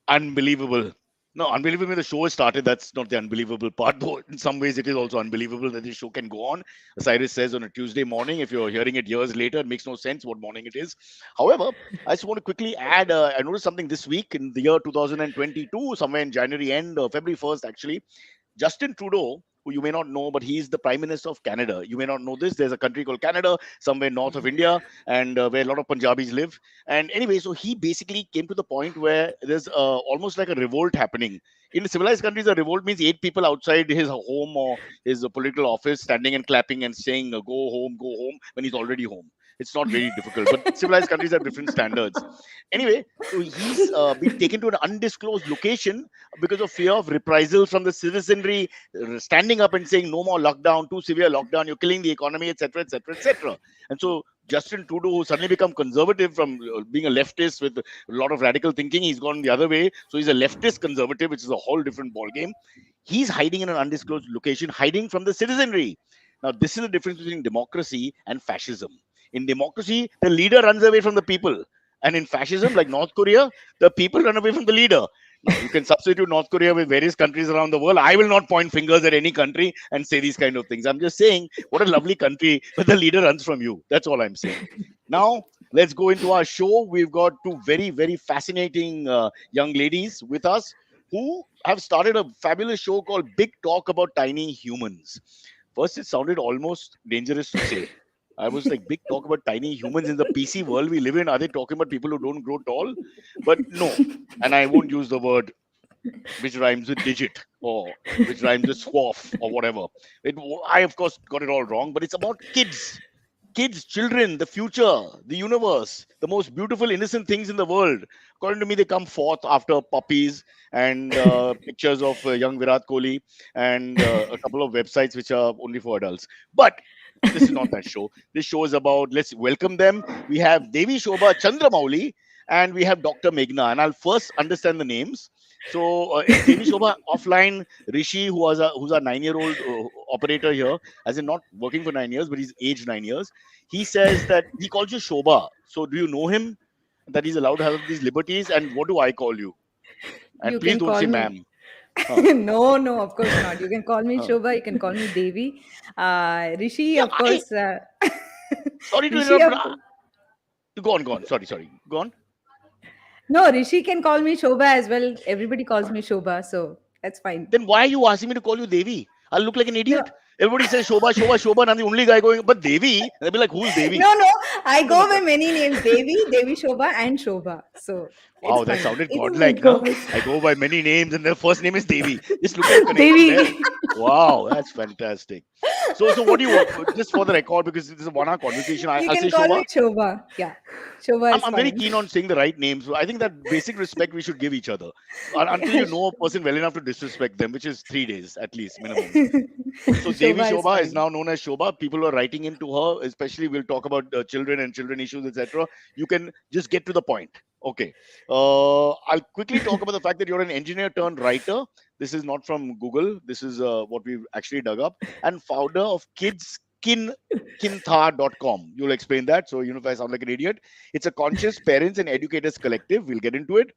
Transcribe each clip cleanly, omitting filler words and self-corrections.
Unbelievable. No, unbelievable when the show has started. That's not the unbelievable part, though. In some ways, it is also unbelievable that this show can go on. Cyrus says on a Tuesday morning. If you're hearing it years later, it makes no sense what morning it is. However, I just want to quickly add. I noticed something this week in the year 2022, somewhere in January end, February 1st, actually. Justin Trudeau, who you may not know, but he's the Prime Minister of Canada. You may not know this. There's a country called Canada, somewhere north of India, and where a lot of Punjabis live. And anyway, so he basically came to the point where there's almost like a revolt happening. In civilized countries, a revolt means 8 people outside his home or his political office standing and clapping and saying, go home, when he's already home. It's not very difficult, but civilized countries have different standards. Anyway, so he's been taken to an undisclosed location because of fear of reprisals from the citizenry standing up and saying no more lockdown, too severe lockdown, you're killing the economy, etc., etc., etc. And so Justin Trudeau, who suddenly become conservative from being a leftist with a lot of radical thinking, he's gone the other way. So he's a leftist conservative, which is a whole different ballgame. He's hiding in an undisclosed location, hiding from the citizenry. Now, this is the difference between democracy and fascism. In democracy, the leader runs away from the people. And in fascism, like North Korea, the people run away from the leader. Now, you can substitute North Korea with various countries around the world. I will not point fingers at any country and say these kind of things. I'm just saying, what a lovely country, but the leader runs from you. That's all I'm saying. Now, let's go into our show. We've got two very, very fascinating young ladies with us who have started a fabulous show called Big Talk About Tiny Humans. First, it sounded almost dangerous to say. I was like, big talk about tiny humans in the PC world we live in. Are they talking about people who don't grow tall? But no. And I won't use the word which rhymes with digit or which rhymes with swaff or whatever. I, of course, got it all wrong, but it's about kids. Kids, children, the future, the universe, the most beautiful, innocent things in the world. According to me, they come forth after puppies and pictures of young Virat Kohli and a couple of websites which are only for adults. But this is not that show. This show is about, let's welcome them. We have Devishobha Chandramouli and we have Dr. Meghna. And I'll first understand the names. So Devishobha offline, Hrishi, who's a 9-year-old operator here, as in not working for 9 years, but he's aged 9 years. He says that he calls you Shobha. So do you know him? That he's allowed to have these liberties? And what do I call you? And You please can don't say call me. ma'am. No, of course not. You can call me Shobha. You can call me Devi. Hrishi, Yeah, of course. Sorry to Hrishi, interrupt. Go on. Sorry. Go on. No, Hrishi can call me Shobha as well. Everybody calls me Shobha, so that's fine. Then why are you asking me to call you Devi? I'll look like an No, idiot. Everybody says Shobha, and I'm the only guy going, but Devi? They'll be like, who's Devi? no. I No, go by many names: Devi Shobha, and Shobha. So it's wow, that fine. sounded It godlike, no? I go by many names and their first name is Devi. Just look at the connection there. Devi. Wow, that's fantastic. So what do you want? Just for the record, because this is a 1 hour conversation, You I'll can say call Shobha. me Shobha. Yeah, Shobha is I'm very fine. keen on saying the right names. So I think that basic respect we should give each other until you know a person well enough to disrespect them, which is 3 days at least minimum. So Devi Shobha is Shobha is fine. now known as Shobha. People are writing into her, especially we'll talk about children and children issues, etc. You can just get to the point. Okay. I'll quickly talk about the fact that you're an engineer turned writer. This is not from Google. This is what we've actually dug up. And founder of kintha.com. You'll explain that. So, if I sound like an idiot, it's a conscious parents and educators collective. We'll get into it.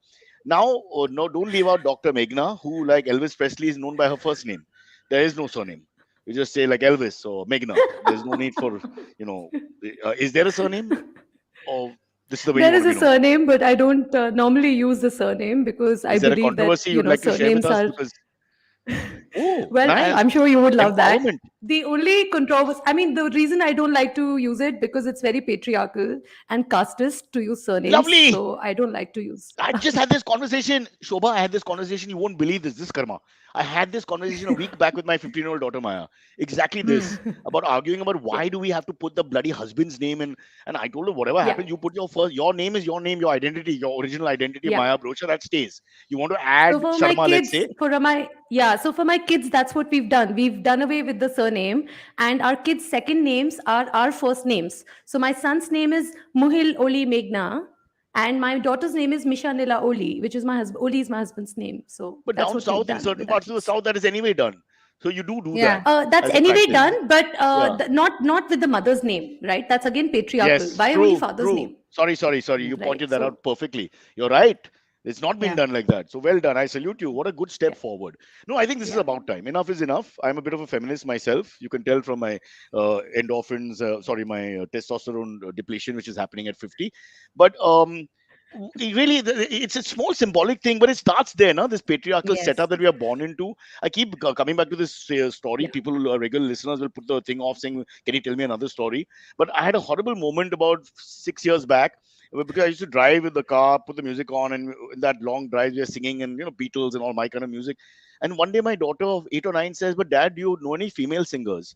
Now, no, don't leave out Dr. Meghna, who, like Elvis Presley, is known by her first name. There is no surname. You just say like Elvis or Meghna. There's no need for, is there a surname? Or this is the way you There want is to a be known? surname, but I don't normally use the surname because I Is there a believe that, controversy you'd like to share with surnames us? are. Because, oh, Well, nice. I'm sure you would love that. Empowerment. The only controversy, I mean, the reason I don't like to use it because it's very patriarchal and casteist to use surnames. Lovely. So I don't like to use. I just had this conversation. Shobha, I had this conversation. You won't believe this. This karma. I had this conversation a week back with my 15-year-old daughter Maya. Exactly this, about arguing about Yeah. why do we have to put the bloody husband's name in. And I told her, whatever Yeah. happens, you put your name is your name, your identity, your original identity, Yeah. Maya Brocha, that stays. You want to So add for my Sharma, let's kids, say, so for my kids, that's what we've done. We've done away with the surname, and our kids' second names are our first names. So my son's name is Muhil Oli Meghna, and my daughter's name is Misha Nila Oli, which is my husband. Oli is my husband's name. So but that's down what we've south, in done certain with our parts of the kids. south, that is anyway done. So you do that Yeah. That's as a anyway practice. done, but Yeah. not with the mother's name, right? That's again patriarchal. Yes, Why only true, father's true. name, Sorry. You right? pointed that So out perfectly. You're right. It's not been Yeah. done like that. So well done. I salute you. What a good step yeah, forward. No, I think this is yeah, about time. Enough is enough. I'm a bit of a feminist myself. You can tell from my endorphins, my testosterone depletion, which is happening at 50. But really, it's a small symbolic thing, but it starts there, no? This patriarchal Yes. setup that we are born into. I keep coming back to this story. yeah. People, regular listeners, will put the thing off saying, "Can you tell me another story?" But I had a horrible moment about 6 years back, because I used to drive with the car, put the music on, and in that long drive, we are singing and Beatles and all my kind of music. And one day, my daughter of 8 or 9 says, "But Dad, do you know any female singers?"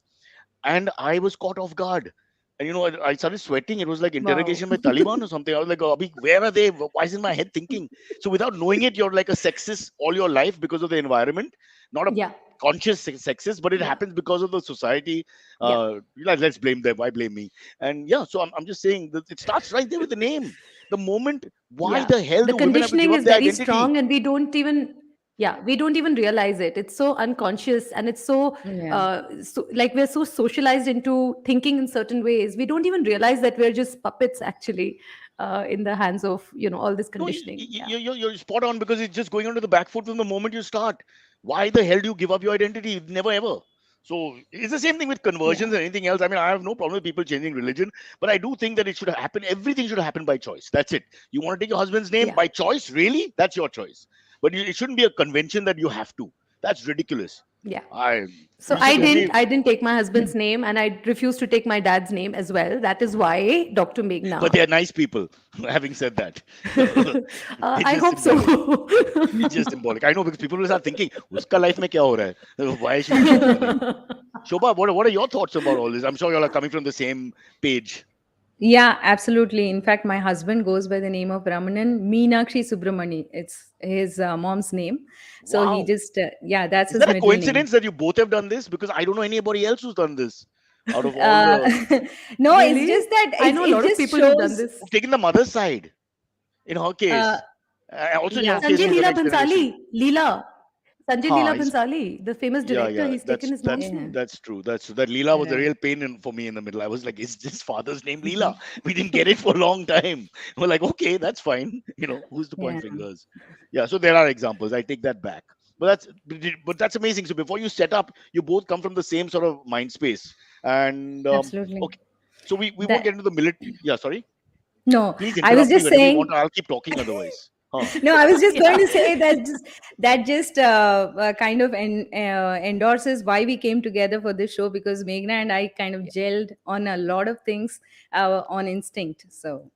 And I was caught off guard. And I started sweating. It was like Wow. interrogation by Taliban or something. I was like, oh, Abhi, where are they? Why is in my head thinking? So without knowing it, you're like a sexist all your life because of the environment. Not a Yeah, conscious sexist, but it yeah, happens because of the society. yeah, Let's blame them. Why blame me? And yeah, so I'm just saying that it starts right there with the name. The moment, why yeah. the hell The do women have to give conditioning up is their very identity? strong, and we don't even realize it. It's so unconscious, and it's Yeah. so like we're so socialized into thinking in certain ways. We don't even realize that we're just puppets, actually, in the hands of all this No, conditioning. Yeah, you're spot on, because it's just going onto the back foot from the moment you start. Why the hell do you give up your identity? Never ever. So it's the same thing with yeah, conversions and anything else. I mean, I have no problem with people changing religion, but I do think that it should happen. Everything should happen by choice. That's it. You want to take your husband's name yeah, by choice? Really? That's your choice. But it shouldn't be a convention that you have to. That's ridiculous. yeah. I So We should only. I didn't take my husband's name, and I refused to take my dad's name as well. That is why Dr. But Meghna. they are nice people. Having said that, it's I just hope symbolic. so. It's just symbolic. I know, because people will start thinking, "Uska life mein kya ho raha hai? Why should he change the name?" Shobha, what are your thoughts about all this? I'm sure you all are coming from the same page. Yeah, absolutely. In fact, my husband goes by the name of Ramanan Meenakshi Subramani. It's his mom's name. So he Wow. just, yeah, that's Is his that a middle name. coincidence that you both have done this? Because I don't know anybody else who's done this. Out of all Uh, the no, it's Really? just that I know a it lot of just people who've done shows. this. who've taken the mother's side, in her Uh, case. Also in yeah, your case Sanjay for the Leela next generation. Bhansali, Leela. Sanjay Ha, Leela he's Bhansali, the famous Yeah, director, yeah, he's taken his mom's yeah, name. that's true. That's true. That Leela was a right. real pain for me in the middle. I was like, is this father's name Leela? We didn't get it for a long time. We're like, okay, that's fine. Who's to point Yeah, fingers? Yeah, so there are examples. I take that back. But that's amazing. So before you set up, you both come from the same sort of mind space. And absolutely. okay, so we won't That get into the military. Yeah, sorry. no, Please I was interrupt me just whenever you want. saying. I'll keep talking otherwise. Huh. No, I was just going Yeah. to say that just kind of endorses why we came together for this show, because Meghna and I kind of Yeah. gelled on a lot of things on instinct. So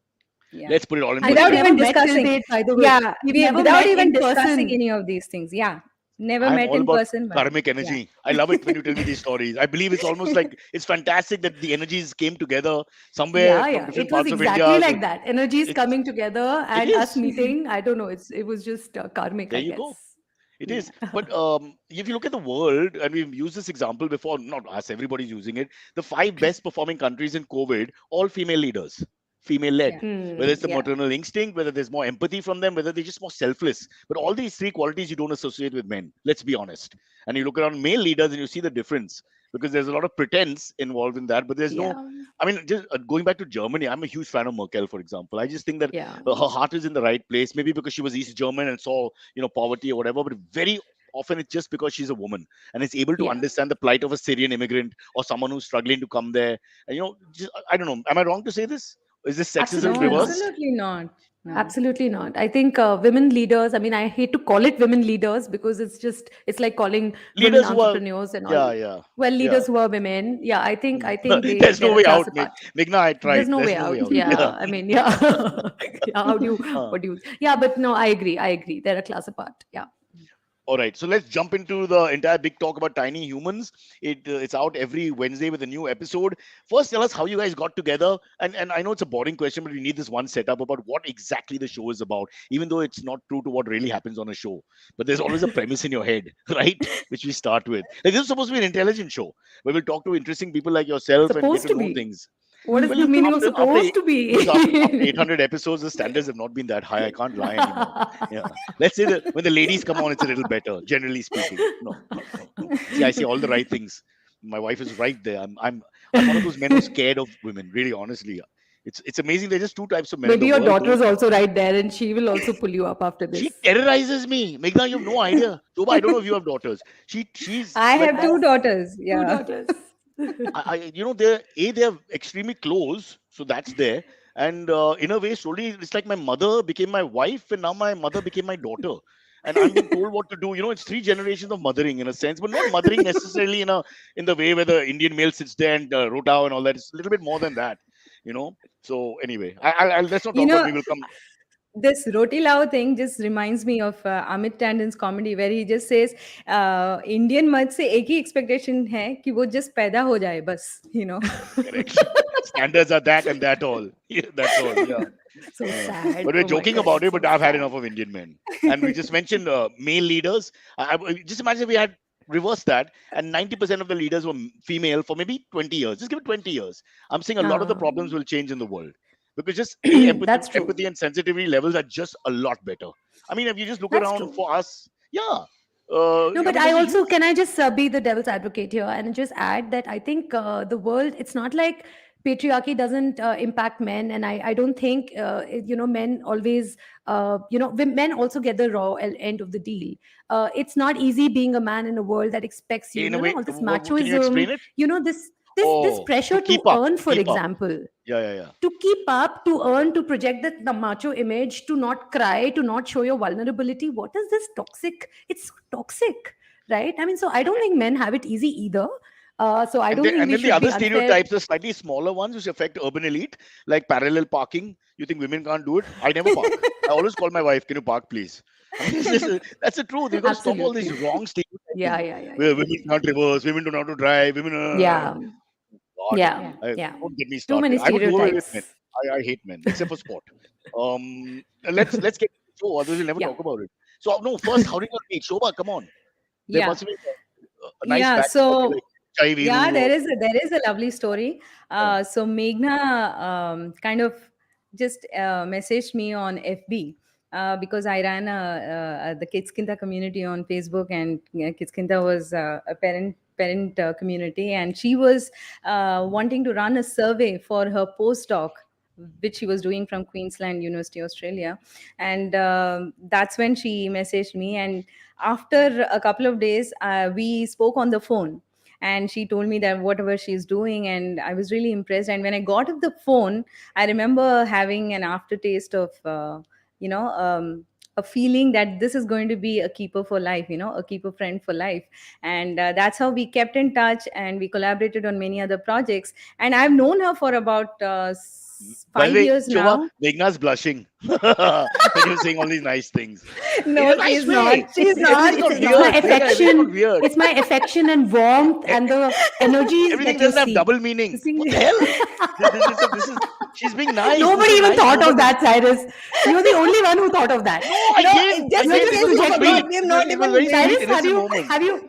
yeah, Let's put it all in And we've without never even perspective. met till discussing. date, by the way. Yeah, We've we never without met even in discussing person. any of these things. Yeah, never I'm met all in about person, but karmic yeah, energy. I love it when you tell me these stories. I believe it's almost like it's fantastic that the energies came together somewhere Yeah, from yeah. different It was parts of exactly India. like that. Energies It's coming together it and us is. meeting. I don't know. It was just karmic, There I you go. guess. It Yeah. is. But if you look at the world, and we've used this example before, not us, everybody's using it. The five best performing countries in COVID, all female leaders, female led. yeah, Whether it's the yeah, maternal instinct, whether there's more empathy from them, whether they're just more selfless. But all these three qualities you don't associate with men. Let's be honest. And you look around male leaders and you see the difference, because there's a lot of pretense involved in that. But there's no. Yeah. I mean, just going back to Germany, I'm a huge fan of Merkel, for example. I just think that Yeah. her heart is in the right place. Maybe because she was East German and saw poverty or whatever, but very often it's just because she's a woman and is able to Yeah. understand the plight of a Syrian immigrant or someone who's struggling to come there. And I don't know, am I wrong to say this? Is this sexism no, Absolutely not. reversed? absolutely not. No, Absolutely not. I think women leaders, I mean, I hate to call it women leaders because it's like calling women Leaders who are, entrepreneurs and all. yeah, yeah, Well, yeah. leaders who are women. Yeah, I think There's no they're a way class out, apart. Meghna. I There's tried. no There's way no way out. out. Yeah. Yeah. I mean, yeah. Yeah, Uh, what do you, yeah, but no, I agree. I agree. They're a class apart. Yeah. All right, so let's jump into the entire big talk about tiny humans. It's out every Wednesday with a new episode. First, tell us how you guys got together, and I know it's a boring question, but we need this one setup about what exactly the show is about, even though it's not true to what really happens on a show. But there's always a premise in your head, right? Which we start with. Like this is supposed to be an intelligent show where we'll talk to interesting people like yourself and get Supposed to to know be. things. What is Well, the meaning of after supposed to because after be? 800 episodes, the standards have not been that high. I can't lie anymore. Yeah, let's say that when the ladies come on, it's a little better, generally speaking. No, no, no, no. See, I say all the right things. My wife is right there. I'm one of those men who's scared of women. Really, honestly, it's amazing. There's just two types of men in Maybe the your world. daughter Those is also right there, and she will also pull you up after she this. terrorizes me. Meghna, you have no idea. Shobha, I don't know if you have daughters. She's I like have my two Yes, daughters. two Yeah. daughters. they're extremely close, so that's there. And in a way, slowly, it's like my mother became my wife, and now my mother became my daughter. And I'm being told what to do. It's three generations of mothering in a sense, but not mothering necessarily in the way where the Indian male sits there and rota and all that. It's a little bit more than that, you know. So anyway, let's not You talk about. know, We will come. this roti lao thing just reminds me of Amit Tandon's comedy where he just says Indian मर्द से एक ही expectation है कि वो just पैदा हो जाए बस. Correct. Standards are that and that all. Yeah, that's all. Yeah. So sad. But we're Oh my joking God, about it's it. so But I've had sad. enough of Indian men. And we just mentioned male leaders. Just imagine if we had reversed that, and 90% of the leaders were female for maybe 20 years. Just give it 20 years. I'm saying a lot of the Ah, problems will change in the world because just empathy, that's true. empathy and sensitivity levels are just a lot better. I mean, if you just look That's around true. for us, yeah. No, I but mean, I there's a also, huge. can I just be the devil's advocate here and just add that I think the world, it's not like patriarchy doesn't impact men. And I don't think, men always, men also get the raw end of the deal. It's not easy being a man in a world that expects you, In a way, all this can you machoism, explain it? this Oh, to pressure keep to up, earn, to for keep up. example, Yeah, yeah, yeah. to keep up, to earn, to project the macho image, to not cry, to not show your vulnerability. What is this toxic? It's so toxic, right? I mean, so I don't think men have it easy either. So I don't think And we then the should other be unfair. stereotypes, the slightly smaller ones, which affect urban elite, like parallel parking. You think women can't do it? I never park. I always call my wife, "Can you park, please?" I mean, that's the truth. You've got to stop all this Absolutely. wrong Yeah, stereotyping. yeah, yeah, Where yeah. women can't reverse, women don't know how to drive, women. Yeah, God, yeah, yeah. don't get me Too started. many I would do away with men. stereotypes. I hate men, except for sport. Let's get to the show. Otherwise, we'll never Yeah. talk about it. So no, first, how did you meet? Shobha, come on. There Yeah. must be a nice Yeah. backstory, So like Chai yeah, Viru or there is a lovely story. yeah. So Meghna kind of just messaged me on FB because I ran the Kids Kinta community on Facebook, and Kids Kinta was a parent community, and she was wanting to run a survey for her postdoc, which she was doing from Queensland University, Australia. And that's when she messaged me. And after a couple of days, we spoke on the phone, and she told me that whatever she's doing, and I was really impressed. And when I got off the phone, I remember having an aftertaste of you know um, a feeling that this is going to be a keeper for life, a keeper friend for life. And that's how we kept in touch, and we collaborated on many other projects. And I've known her for about By the five way, years Shobha, now. Meghna's blushing when you're saying all these nice things. In a No, nice she's not. way. She's Everything's not. not It's my weird. Meghna, everything's not affection. weird. It's my affection and warmth and the energies Everything that you doesn't have see. double meaning. See, What the hell? She's being nice. This Nobody is even nice. thought of that, Cyrus. You're the only one who thought of that. No, I no, didn't. I just You're didn't. just It was because so we have not, sweet. projecting. we have not It was a even very made. sweet, Cyrus, innocent moment.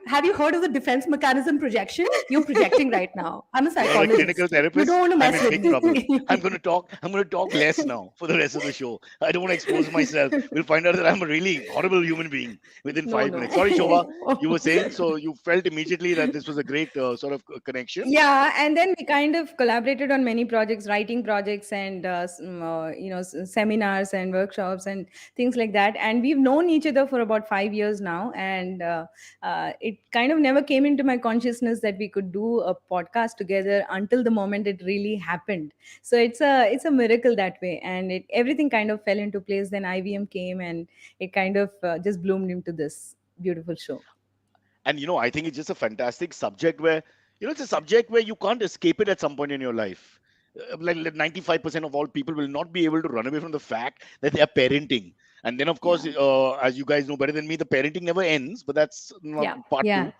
have you heard of the defense mechanism projection? You're projecting right now. I'm a You're a clinical psychologist. You therapist. don't want to I'm mess in with big trouble. me. I'm gonna talk less now for the rest of the show. I don't want to expose myself. We'll find out that I'm a really horrible human being within No, 5 minutes. Sorry, Shobha. You were no. saying, so you felt immediately that this was a great sort of connection. Yeah, and then we kind of collaborated on many projects, writing projects, and seminars and workshops and things like that. And we've known each other for about 5 years now, and it kind of never came into my consciousness that we could do a podcast together until the moment it really happened. So it's a miracle that way, and everything kind of fell into place. Then IVM came, and it kind of just bloomed into this beautiful show. And I think it's just a fantastic subject where it's a subject where you can't escape it at some point in your life. Like 95% of all people will not be able to run away from the fact that they are parenting. And then, of course, Yeah. as you guys know better than me, the parenting never ends, but that's not Yeah. part Yeah. two.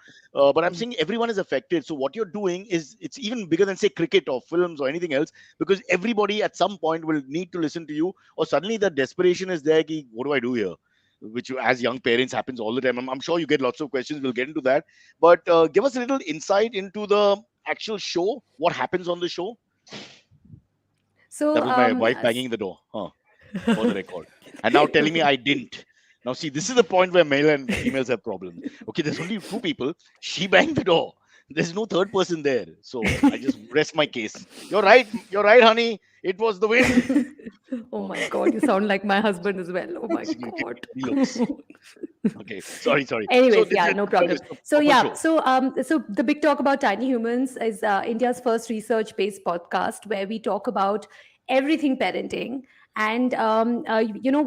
But I'm Mm. saying everyone is affected. So what you're doing is it's even bigger than, say, cricket or films or anything else, because everybody at some point will need to listen to you, or suddenly the desperation is there. Ki, what do I do here? Which, as young parents, happens all the time. I'm sure you get lots of questions. We'll get into that. But give us a little insight into the actual show. What happens on the show? That So was my wife banging the door. Huh, for the record. And now telling me okay. I didn't. Now, see, this is the point where male and females have problems. Okay, there's only two people. She banged the door. There's no third person there. So I just rest my case. You're right. You're right, honey. It was the wind. Oh Oh, my God, you sound like my husband as well. Oh my she gave God. me looks. Okay, sorry, sorry. So Anyways, this yeah, is no problem. a So proper yeah, show. so the big talk about tiny humans is India's first research-based podcast where we talk about everything parenting. And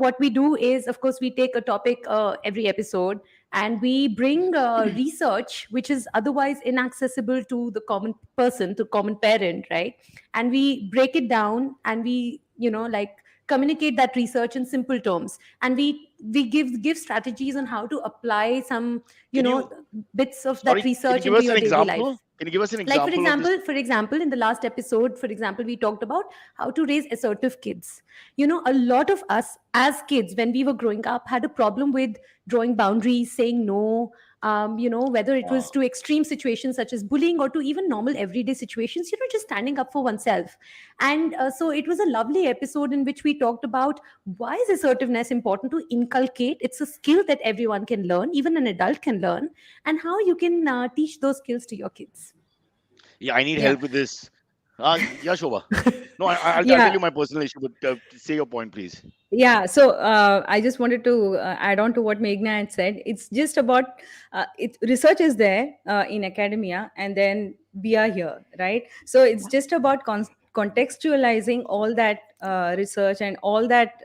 what we do is, of course, we take a topic every episode, and we bring research which is otherwise inaccessible to the common person, to common parent, right? And we break it down, and we like communicate that research in simple terms, and we give strategies on how to apply some you Can know you, bits of that sorry, can you research give into us an your daily life. example? Can you give us an Like example of this? for example, in the last episode, for example, we talked about how to raise assertive kids. A lot of us as kids, when we were growing up, had a problem with drawing boundaries, saying no. Whether it was Ah. to extreme situations such as bullying, or to even normal everyday situations, just standing up for oneself. And so it was a lovely episode in which we talked about why is assertiveness important to inculcate. It's a skill that everyone can learn, even an adult can learn, and how you can teach those skills to your kids. Yeah, I need Yeah. help with this. Yeah, Shobha. No, I'll tell Yeah. you my personal issue, but say your point, please. Yeah, so I just wanted to add on to what Meghna had said. It's just about research is there in academia, and then we are here, right? So it's just about contextualizing all that research and all that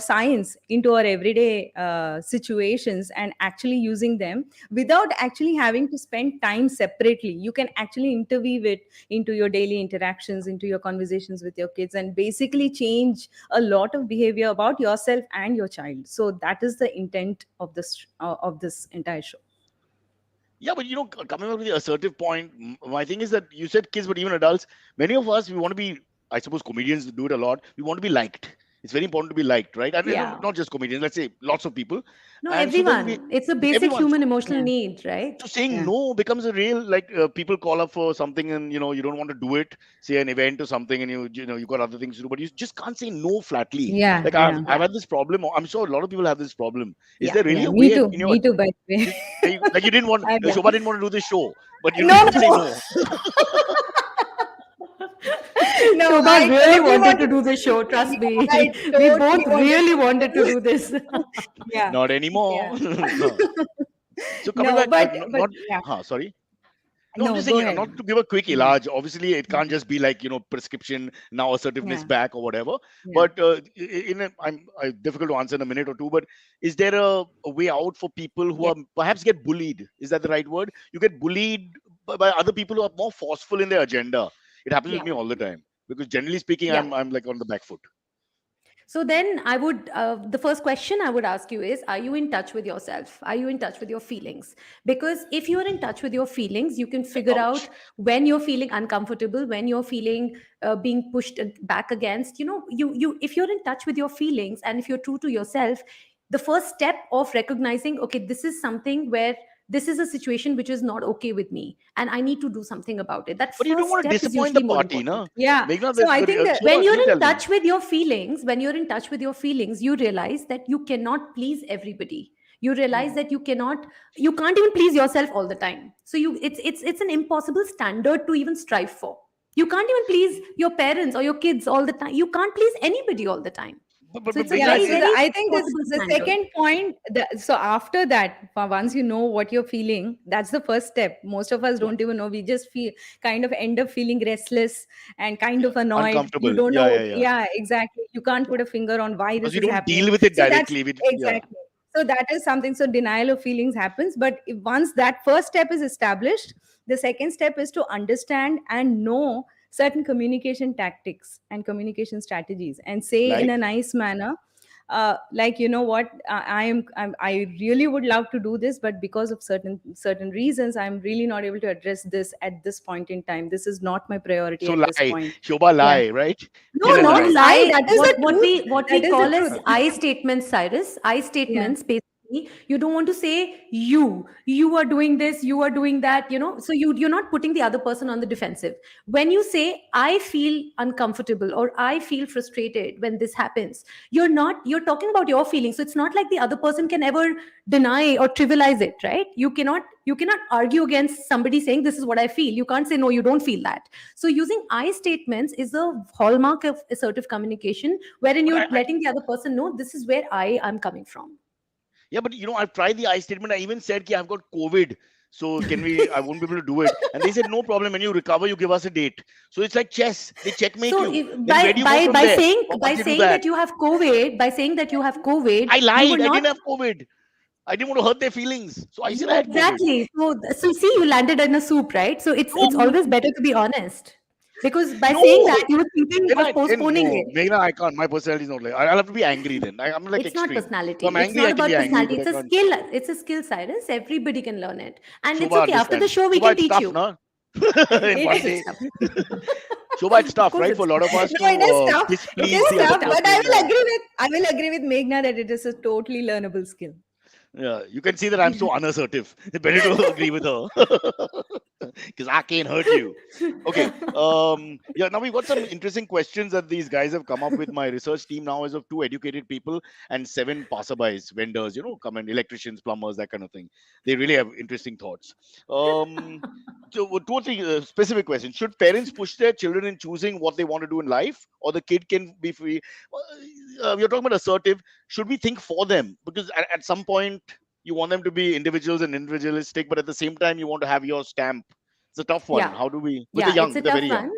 science into our everyday situations, and actually using them without actually having to spend time separately. You can actually interweave it into your daily interactions, into your conversations with your kids, and basically change a lot of behavior about yourself and your child. So that is the intent of this entire show. Yeah, but coming back to the assertive point, my thing is that you said kids, but even adults, many of us, we want to be, I suppose comedians do it a lot. We want to be liked. It's very important to be liked, right? And Yeah. not just comedians, let's say lots of people. No, And so then we, everyone. It's a basic everyone. human emotional Yeah, need, right? So saying yeah, no becomes a real, like, people call up for something, and you don't want to do it, say an event or something, and you got other things to do, but you just can't say no flatly. yeah, Like I've, yeah, I've Yeah. had this problem. I'm sure a lot of people have this problem. Is Yeah. there really yeah. a Me way too. in your, Me too. By the way. like, you didn't want, Yeah. Shobha didn't want to do this show, but No, you couldn't say no, no. no. Shobha I really totally wanted to wanted do to. this show, trust me. I We totally both wanted really to. wanted to do this. Yeah, Not yeah. anymore. So coming No, back, but not, yeah. sorry. No, I'm No, just go saying, ahead. not to give a quick Yeah, ilage. Obviously, it can't just be like, prescription, now assertiveness yeah, back or whatever. yeah. But difficult to answer in a minute or two. But is there a way out for people who Yeah, are perhaps get bullied? Is that the right word? You get bullied by other people who are more forceful in their agenda. It happens with Yeah. me all the time, because generally speaking, Yeah. I'm like on the back foot. So then the first question I would ask you is, are you in touch with yourself? Are you in touch with your feelings? Because if you are in touch with your feelings, you can figure Ouch. out when you're feeling uncomfortable, when you're feeling being pushed back against, if you're in touch with your feelings and if you're true to yourself, the first step of recognizing, okay, this is something where this is a situation which is not okay with me and I need to do something about it. That But you don't first want to step is disappoint the usually more party, na? important. yeah. Meghna, So I think that When Shobha, you're you in tell me. touch with your feelings, when you're in touch with your feelings, you realize that you cannot please everybody. You realize yeah, that you can't even please yourself all the time. So it's an impossible standard to even strive for. You can't even please your parents or your kids all the time. You can't please anybody all the time. So But it's a Meghna, yeah. very, So very I think impossible the standard. second point. So after that, once you know what you're feeling, that's the first step. Most of us Yeah. don't even know. We just feel kind of end up feeling restless and kind of annoyed. You uncomfortable. don't Yeah, know. yeah, yeah. Yeah, exactly. You can't put a finger on why Because this you is don't happening. deal with it So that's directly. Yeah. exactly. So that is something. So denial of feelings happens, but once that first step is established, the second step is to understand and know certain communication tactics and communication strategies, and say in Like, a nice manner, like, you know what, I really would love to do this, but because of certain reasons, I'm really not able to address this at this point in time. This is not my priority So at this lie, point. Shobha, Yeah. lie, right? No, Kill a not No, lie. lie. I That is the what truth. we That is the call as truth. I statements, Cyrus. I Yeah. statements basically you don't want to say you are doing this, you are doing that, so you're not putting the other person on the defensive. When you say I feel uncomfortable or I feel frustrated when this happens, you're talking about your feelings. So it's not like the other person can ever deny or trivialize it, right? You cannot argue against somebody saying this is what I feel. You can't say no, you don't feel that. So using I statements is a hallmark of assertive communication, wherein But you're letting the other person know this is where I am coming from. yeah, but I've tried the I statement. I even said, "Ki I've got COVID. So can we, I won't be able to do it." And they said, "No problem. When you recover, you give us a date." So it's like chess. They checkmate So you. if, Then by where do you go by from by there? saying Once by you do saying that, that you have COVID, by saying that you have COVID, I you were lied. I not didn't have COVID. I didn't want to hurt their feelings. So I said I had COVID. exactly. So see, you landed in a soup, right? So it's No, always better to be honest, because by saying no. that you were thinking of Then postponing no, it. Meghna, I can't. My personality is not like. I'll have to be angry then. I'm like It's not extreme. So personality. I'm It's angry. not I can be about angry, personality. but I it's a can't. skill it's a skill, Cyrus. Everybody can learn it, and it's Shobha okay. After the understands. show we Shobha, can it's teach tough, you. na? In It one Yes, is. it's day. tough. Shobha, it's Of tough, course right? For a it's lot of tough. us No, to it is tough. It Of displease is course the other it's tough, tough. but person. Yeah. I will agree with Meghna that it is a totally learnable skill. Yeah, you can see that I'm so unassertive. It's better to agree with her because I can't hurt you. Okay. Yeah. Now we've got some interesting questions that these guys have come up with. My research team now is of 2 educated people and 7 passerbys, vendors. Come in, electricians, plumbers, that kind of thing. They really have interesting thoughts. Um, so, 2 or 3 specific questions. Should parents push their children in choosing what they want to do in life, or the kid can be free? We're talking about assertive. Should we think for them? Because at some point you want them to be individuals and individualistic, but at the same time you want to have your stamp. It's a tough one. Yeah, How do we, with the yeah, it's young, a with the tough very young? one.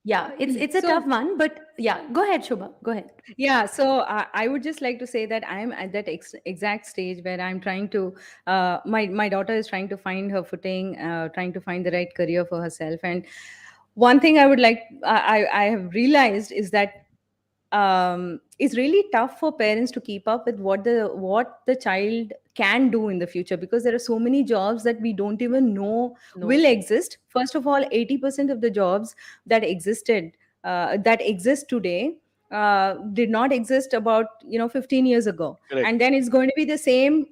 Yeah, it's a tough So, one, but yeah, go ahead, Shobha, go ahead. yeah, so I would just like to say that I am at that exact stage where I'm trying to, my daughter is trying to find her footing, trying to find the right career for herself. And one thing I would like, I have realized is that it's really tough for parents to keep up with what the child can do in the future, because there are so many jobs that we don't even know No. will exist. First of all, 80% of the jobs that that exist today did not exist about 15 years ago, Correct. and then it's going to be the same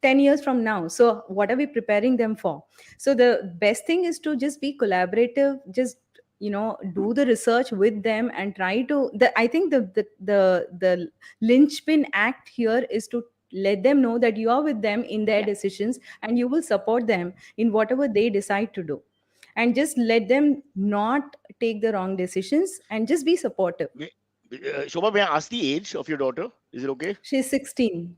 10 years from now. So what are we preparing them for? So the best thing is to just be collaborative, just do the research with them and try to I think the linchpin act here is to let them know that you are with them in their Yeah. decisions and you will support them in whatever they decide to do, and just let them not take the wrong decisions and just be supportive. Shobha, may I ask the age of your daughter? Is it okay? She's 16,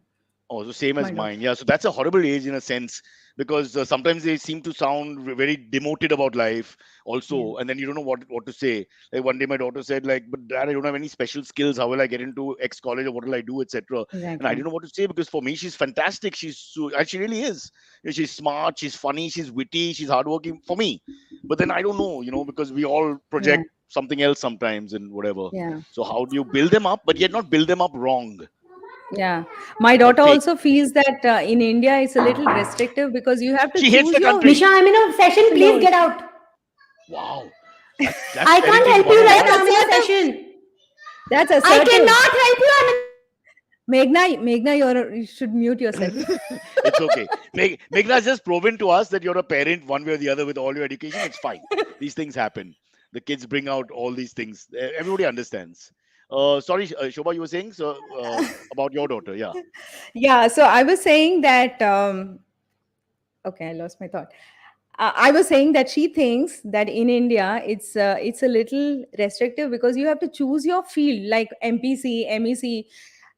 Oh, so same as my daughter. mine. Yeah, so that's a horrible age in a sense, because sometimes they seem to sound very demoted about life Yeah, also, and then you don't know what to say. Like one day my daughter said like, "But Dad, I don't have any special skills. How will I get into X college, or what will I do, etc." And I exactly. didn't know what to say, because for me she's fantastic. And she really is. She's smart, she's funny, she's witty, she's hardworking for me. But then I don't know, because we all Yeah, project something else sometimes and whatever. yeah. So how do you build them up, but yet not build them up wrong Yeah, my or daughter fake? also feels that in India it's a little restrictive because you have to She hates choose the your. country. Nisha, I'm in a session. Please No, get out. Wow, that's I can't parenting help you right that's now. 101. I'm in a assertive. session. That's I assertive. cannot help you. I'm in. Meghna, you should mute yourself. It's okay. Meghna has just proven to us that you're a parent one way or the other with all your education. It's fine. These things happen. The kids bring out all these things. Everybody understands. Sorry, Shobha, you were saying so about your daughter. Yeah. Yeah, so I was saying that. Okay, I lost my thought. I was saying that she thinks that in India it's a little restrictive because you have to choose your field like MPC, MEC.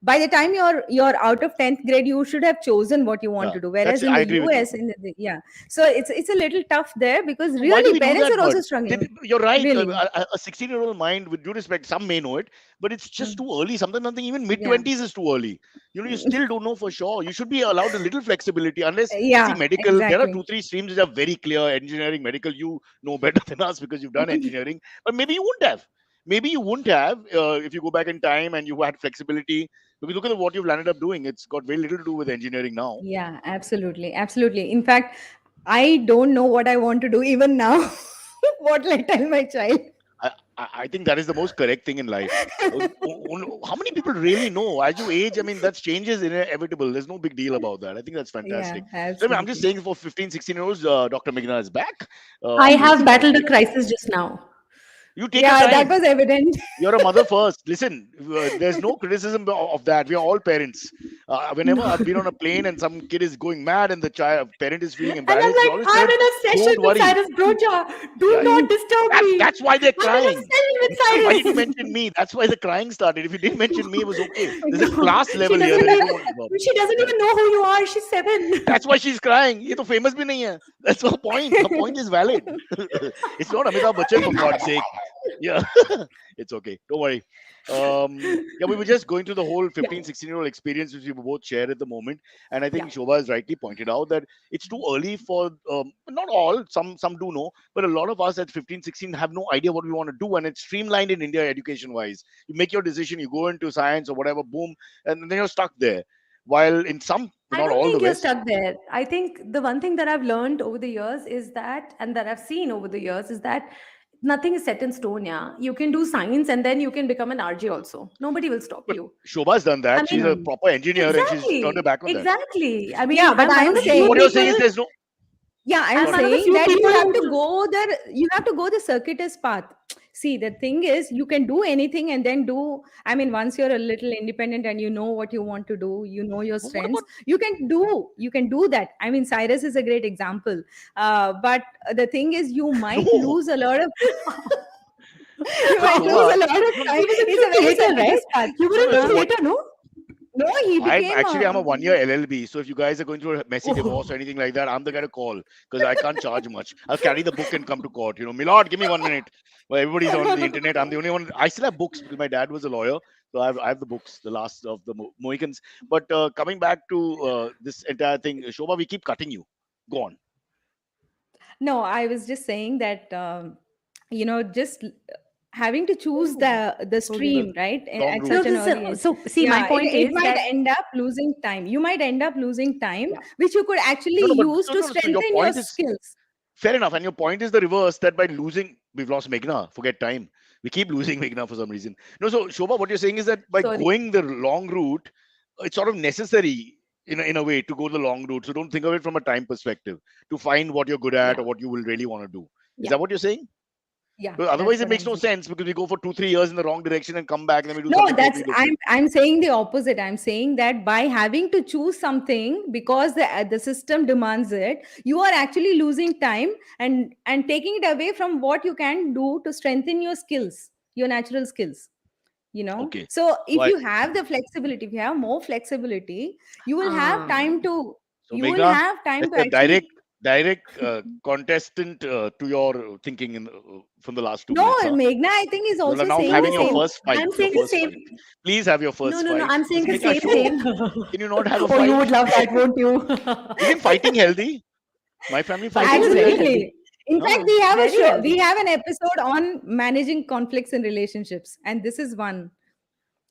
By the time you're out of 10th grade, you should have chosen what you want Yeah. to do. Whereas in I the agree with you. US, yeah, so it's a little tough there because So why do really we do parents that, are also Bud? struggling. You're right. Really, A 16-year-old mind, with due respect, some may know it, but it's just Mm. too early. Sometimes nothing, even mid Yeah, 20s is too early. You still don't know for sure. You should be allowed a little flexibility, unless, see, yeah, medical, there are exactly. 2, 3 streams which are very clear. Engineering, medical, you know better than us because you've done engineering, but maybe you wouldn't have. Maybe you wouldn't have if you go back in time and you had flexibility. Because look at what you've landed up doing. It's got very little to do with engineering now. Yeah, absolutely. Absolutely. In fact, I don't know what I want to do even now. What will I tell my child? I think that is the most correct thing in life. How many people really know? As you age, I mean, that change is inevitable. There's no big deal about that. I think that's Yeah, fantastic. So, I mean, I'm just absolutely. saying for 15, 16-year-olds, Dr. Meghna is back. I Of course, have it's battled a fantastic. crisis just now. You take your Yeah, that time. was evident. You're a mother first. Listen, there's no criticism of that. We are all parents. Whenever No. I've been on a plane and some kid is going mad and the child parent is feeling And I'm embarrassed, we like, always tell I'm them, in a session don't with worry. Cyrus Broja. Do Yeah, not disturb me. that's why they're I'm in a crying. session with Why did you Cyrus. mention me? That's why the crying started. If you didn't mention me, it was okay. There's a No, class level here. There is no. she doesn't Yeah. even know who you are. She's 7. That's why she's crying. ये तो famous भी नहीं है. That's her point. Her point is valid. It's not Amitabh Bachchan for God's sake. Yeah, it's okay. Don't worry. Yeah, we were just going through the whole Yeah. 15, 16-year-old experience which we both share at the moment, and I Yeah. think Shobha has rightly pointed out that it's too early for not all. Some do know, but a lot of us at 15, 16 have no idea what we want to do, and it's streamlined in India education wise. You make your decision, you go into science or whatever, boom, and then you're stuck there. While in some, I not don't all the think you're West, stuck there. I think the one thing that I've learned over the years is that, and that I've seen over the years, is that nothing is set in stone. Yeah. You can do science and then you can become an RJ also. Nobody will stop but you. Shobha's done I that. She's mean, a proper engineer, and she's turned her exactly. back on that. Exactly. I mean, Yeah, but I'm one of I'm the saying, few What you're saying is people. there's no. yeah, I'm I'm Sorry. one of the saying few that you people have to who. go there, you have to go the circuitous path. See, the thing is, you can do anything and then do, I mean, once you're a little independent and you know what you want to do, you know your But what strengths, about you can do that. I mean, Cyrus is a great example. But the thing is, you might no? lose a lot of, you But might lose Shobha, a lot of no, time. He was It's into a very theater, right? circuitous path. You were no, no. into Huh? So what? theater, no? No, he became I'm a a, 1 year LLB. So if you guys are going through a messy divorce or Oh. anything like that, I'm the guy to call because I can't charge much. I'll carry the book and come to court. Milord, give me 1 minute. Well, everybody's on the internet. I'm the only one. I still have books because my dad was a lawyer. So I have the books, the last of the Mohicans. But coming back to this entire thing, Shobha, we keep cutting you. Go on. no, I was just saying that, just having to choose Oh, the The stream, right, long at no, such route. an this. early age. So, see, my Yeah, point it is might that. end up losing time. You might end up losing time, Yeah. which you could No, actually no, but use no, to no, no. So your strengthen your point is skills. fair enough. And your point is the reverse that by losing, we've lost Meghna. Forget time. We keep losing Meghna for some reason. No, so Shobha, what you're saying is that by Sorry. going the long route, it's sort of necessary in a way to go the long route. So don't think of it from a time perspective to find what you're good at Yeah. or what you will really want to do. Is Yeah. that what you're saying? Yeah, But that's otherwise, it what makes I'm no saying. sense because we go for 2, 3 years in the wrong direction and come back and then we do No, something that's totally different. I'm saying the opposite. I'm saying that by having to choose something because the system demands it, you are actually losing time and taking it away from what you can do to strengthen your skills, your natural skills. Okay. So So if you have the flexibility, if you have more flexibility, you will have time Um, to so Meghna, that's a actually. direct contestant to your thinking from the last two No, minutes, huh? Meghna, I think is You're also now saying the having your same. no, first fight. I'm Your saying the first same. fight. Please have your No, first no, no. fight. I'm saying Let's the make a same show. thing. Can you not have a Oh, you fight? would love that, won't you? Isn't fighting healthy? My family Fighting fighting is is very healthy. healthy. Absolutely. In fact, Huh? we have a Very show, we healthy. have an episode on managing conflicts in relationships, and this is one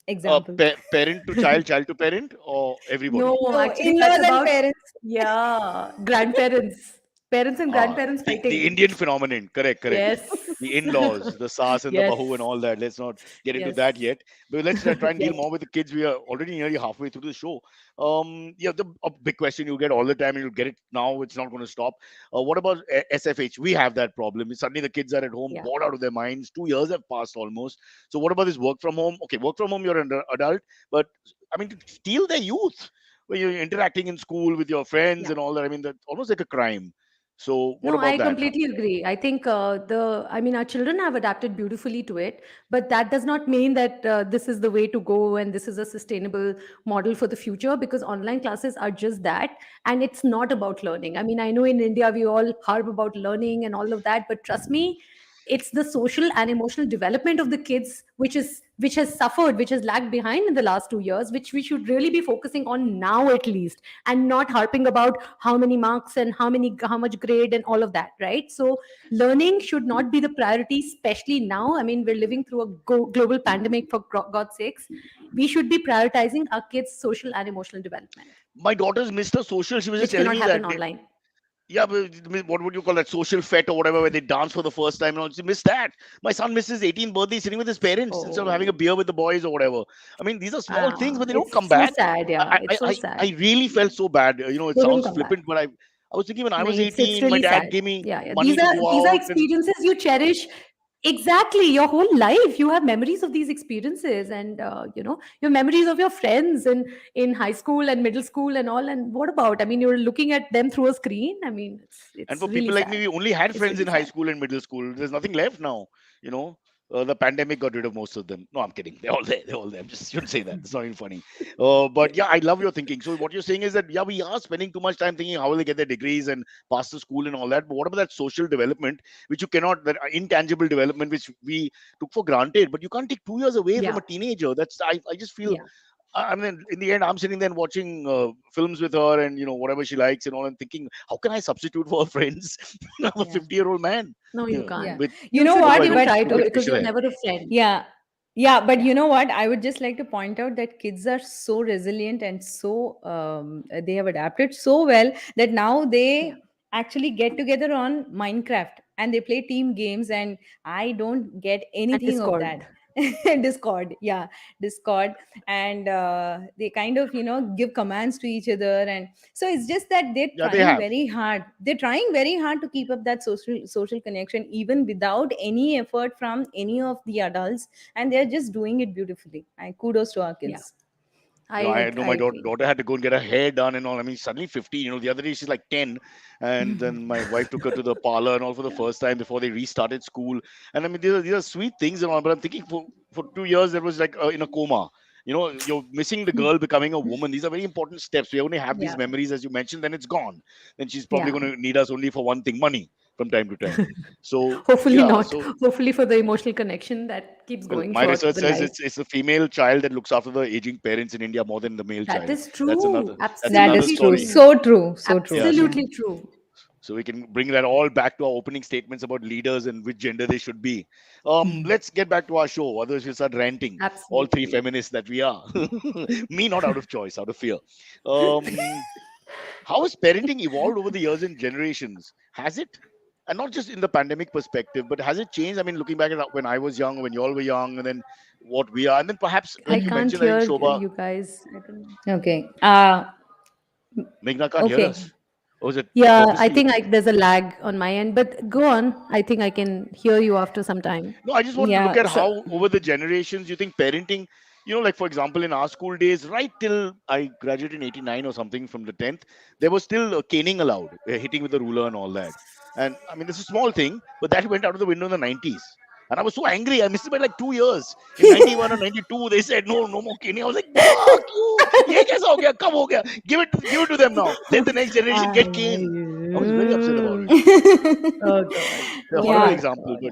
example. Parent to child, child to parent, or everybody? No, So, actually, that's in-laws and about, parents. yeah, grandparents, parents and grandparents The fighting. Indian phenomenon. Correct, correct. Yes. The in-laws, the sas and the Yes. bahu and all that. Let's not get into Yes. that yet. But let's try and deal Yes. more with the kids. We are already nearly halfway through the show. Yeah, the a big question you get all the time, and you get it now. It's not going to stop. What about SFH? We have that problem. Suddenly the kids are at home, Yeah. bored out of their minds. 2 years have passed almost. So what about this work from home? Okay, work from home, you're an adult, but I mean, to steal their youth when you're interacting in school with your friends Yeah. and all that. I mean, that's almost like a crime. So what No, about I that? completely agree. I think I mean, our children have adapted beautifully to it, but that does not mean that this is the way to go and this is a sustainable model for the future because online classes are just that. And it's not about learning. I mean, I know in India, we all harp about learning and all of that, but trust me, It's the social and emotional development of the kids which has suffered, which has lagged behind in the last 2 years, which we should really be focusing on now at least, and not harping about how many marks and how much grade and all of that, right? So learning should not be the priority, especially now. I mean, we're living through a global pandemic, for God's sakes. We should be prioritizing our kids' social and emotional development, My daughter's missed her social. She was just which telling cannot me happen that online. yeah, but what would you call that social fete or whatever, where they dance for the first time? And all. She missed that. My son missed his 18th birthday sitting with his parents instead of having a Oh, beer with the boys or whatever. I mean, these are small things, but they don't come it's so back. sad. Yeah, it's so sad. I really felt so bad. It They don't sounds come back. flippant, but I was thinking when I No, was it's 18, my really dad sad. gave me Yeah, yeah. money to go These are out, and experiences you cherish. Exactly, your whole life you have memories of these experiences, and your memories of your friends in high school and middle school and all. And what about? I mean, you're looking at them through a screen. I mean, and it's for really people like me, sad. we only had It's friends really in high sad. school and middle school. There's nothing left now. You know, the pandemic got rid of most of them. No, I'm kidding. They're all there. They're all there. I just shouldn't say that. It's not even funny. But yeah, I love your thinking. So what you're saying is that yeah, we are spending too much time thinking how will they get their degrees and pass the school and all that. But what about that social development, which you cannot, that intangible development which we took for granted? But you can't take 2 years away from Yeah, a teenager. I just feel yeah, I mean, in the end, I'm sitting there and watching films with her and whatever she likes and all, and thinking, how can I substitute for her friends? I'm a Yeah. 50-year-old man, no, you Yeah. can't. with You You know shouldn't what do what? I even look? But try Look to, at because facial you're hair. never a friend. yeah. Yeah, but Yeah, you know what? I would just like to point out that kids are so resilient and so they have adapted so well that now yeah. they actually get together on Minecraft and they play team games, and I don't get And anything of that. Discord. Discord, yeah, Discord, and they kind of give commands to each other, and so it's just that they're Yeah, they trying have. very hard. They're trying very hard to keep up that social connection even without any effort from any of the adults, and they're just doing it beautifully. And kudos to our Yeah, kids. I know I my agree. daughter had to go and get her hair done and all. I mean, suddenly 15. The other day she's like 10, and then my wife took her to the parlor and all for the Yeah. first time before they restarted school. And I mean, these are sweet things and all. But I'm thinking for 2 years there was like in a coma. You're missing the girl becoming a woman. These are very important steps. We only have these Yeah. memories, as you mentioned, then it's gone. Then she's probably Yeah. going to need us only for one thing, money, from time to time. So Hopefully yeah, not. so Hopefully for the emotional connection that keeps well, going my throughout research the says life. it's the female child that looks after the aging parents in India more than the male That child. is That's true. another that's That another is Absolutely true. story. true. So true. So true. Yeah, so Yeah. Absolutely true. we can bring that all back to our opening statements about leaders and which gender they should be. Let's get back to our show. Otherwise, we'll start ranting. All three Absolutely. feminists that we are. Me, not out of choice, out of fear. Um, how has parenting evolved over the years and generations? Has it? And not just in the pandemic perspective, but has it changed? I mean, looking back at when I was young, when you all were young, and then what we are, and then perhaps, I like you can't mentioned, I think hear Shobha, you guys. I don't know. Okay. Meghna can't hear Okay. us. Or is it Yeah, I purposely? think there's a lag on my end, but go on. I think I can hear you after some time. No, I just wanted to look Yeah. at So how over the generations you think parenting, like for example, in our school days, right till I graduated in 89 or something from the 10th, there was still caning allowed, hitting with a ruler and all that. And I mean, this is a small thing, but that went out of the window in the 90s. And I was so angry. I missed it by like 2 years. In 91 or 92, they said, no, no more caning. I was like, fuck you. Ye kaisa ho gaya? Kab ho gaya? Give it to them now. Let the next generation get caned. I was very upset about it. Oh God. A Oh horrible yeah. my example, God.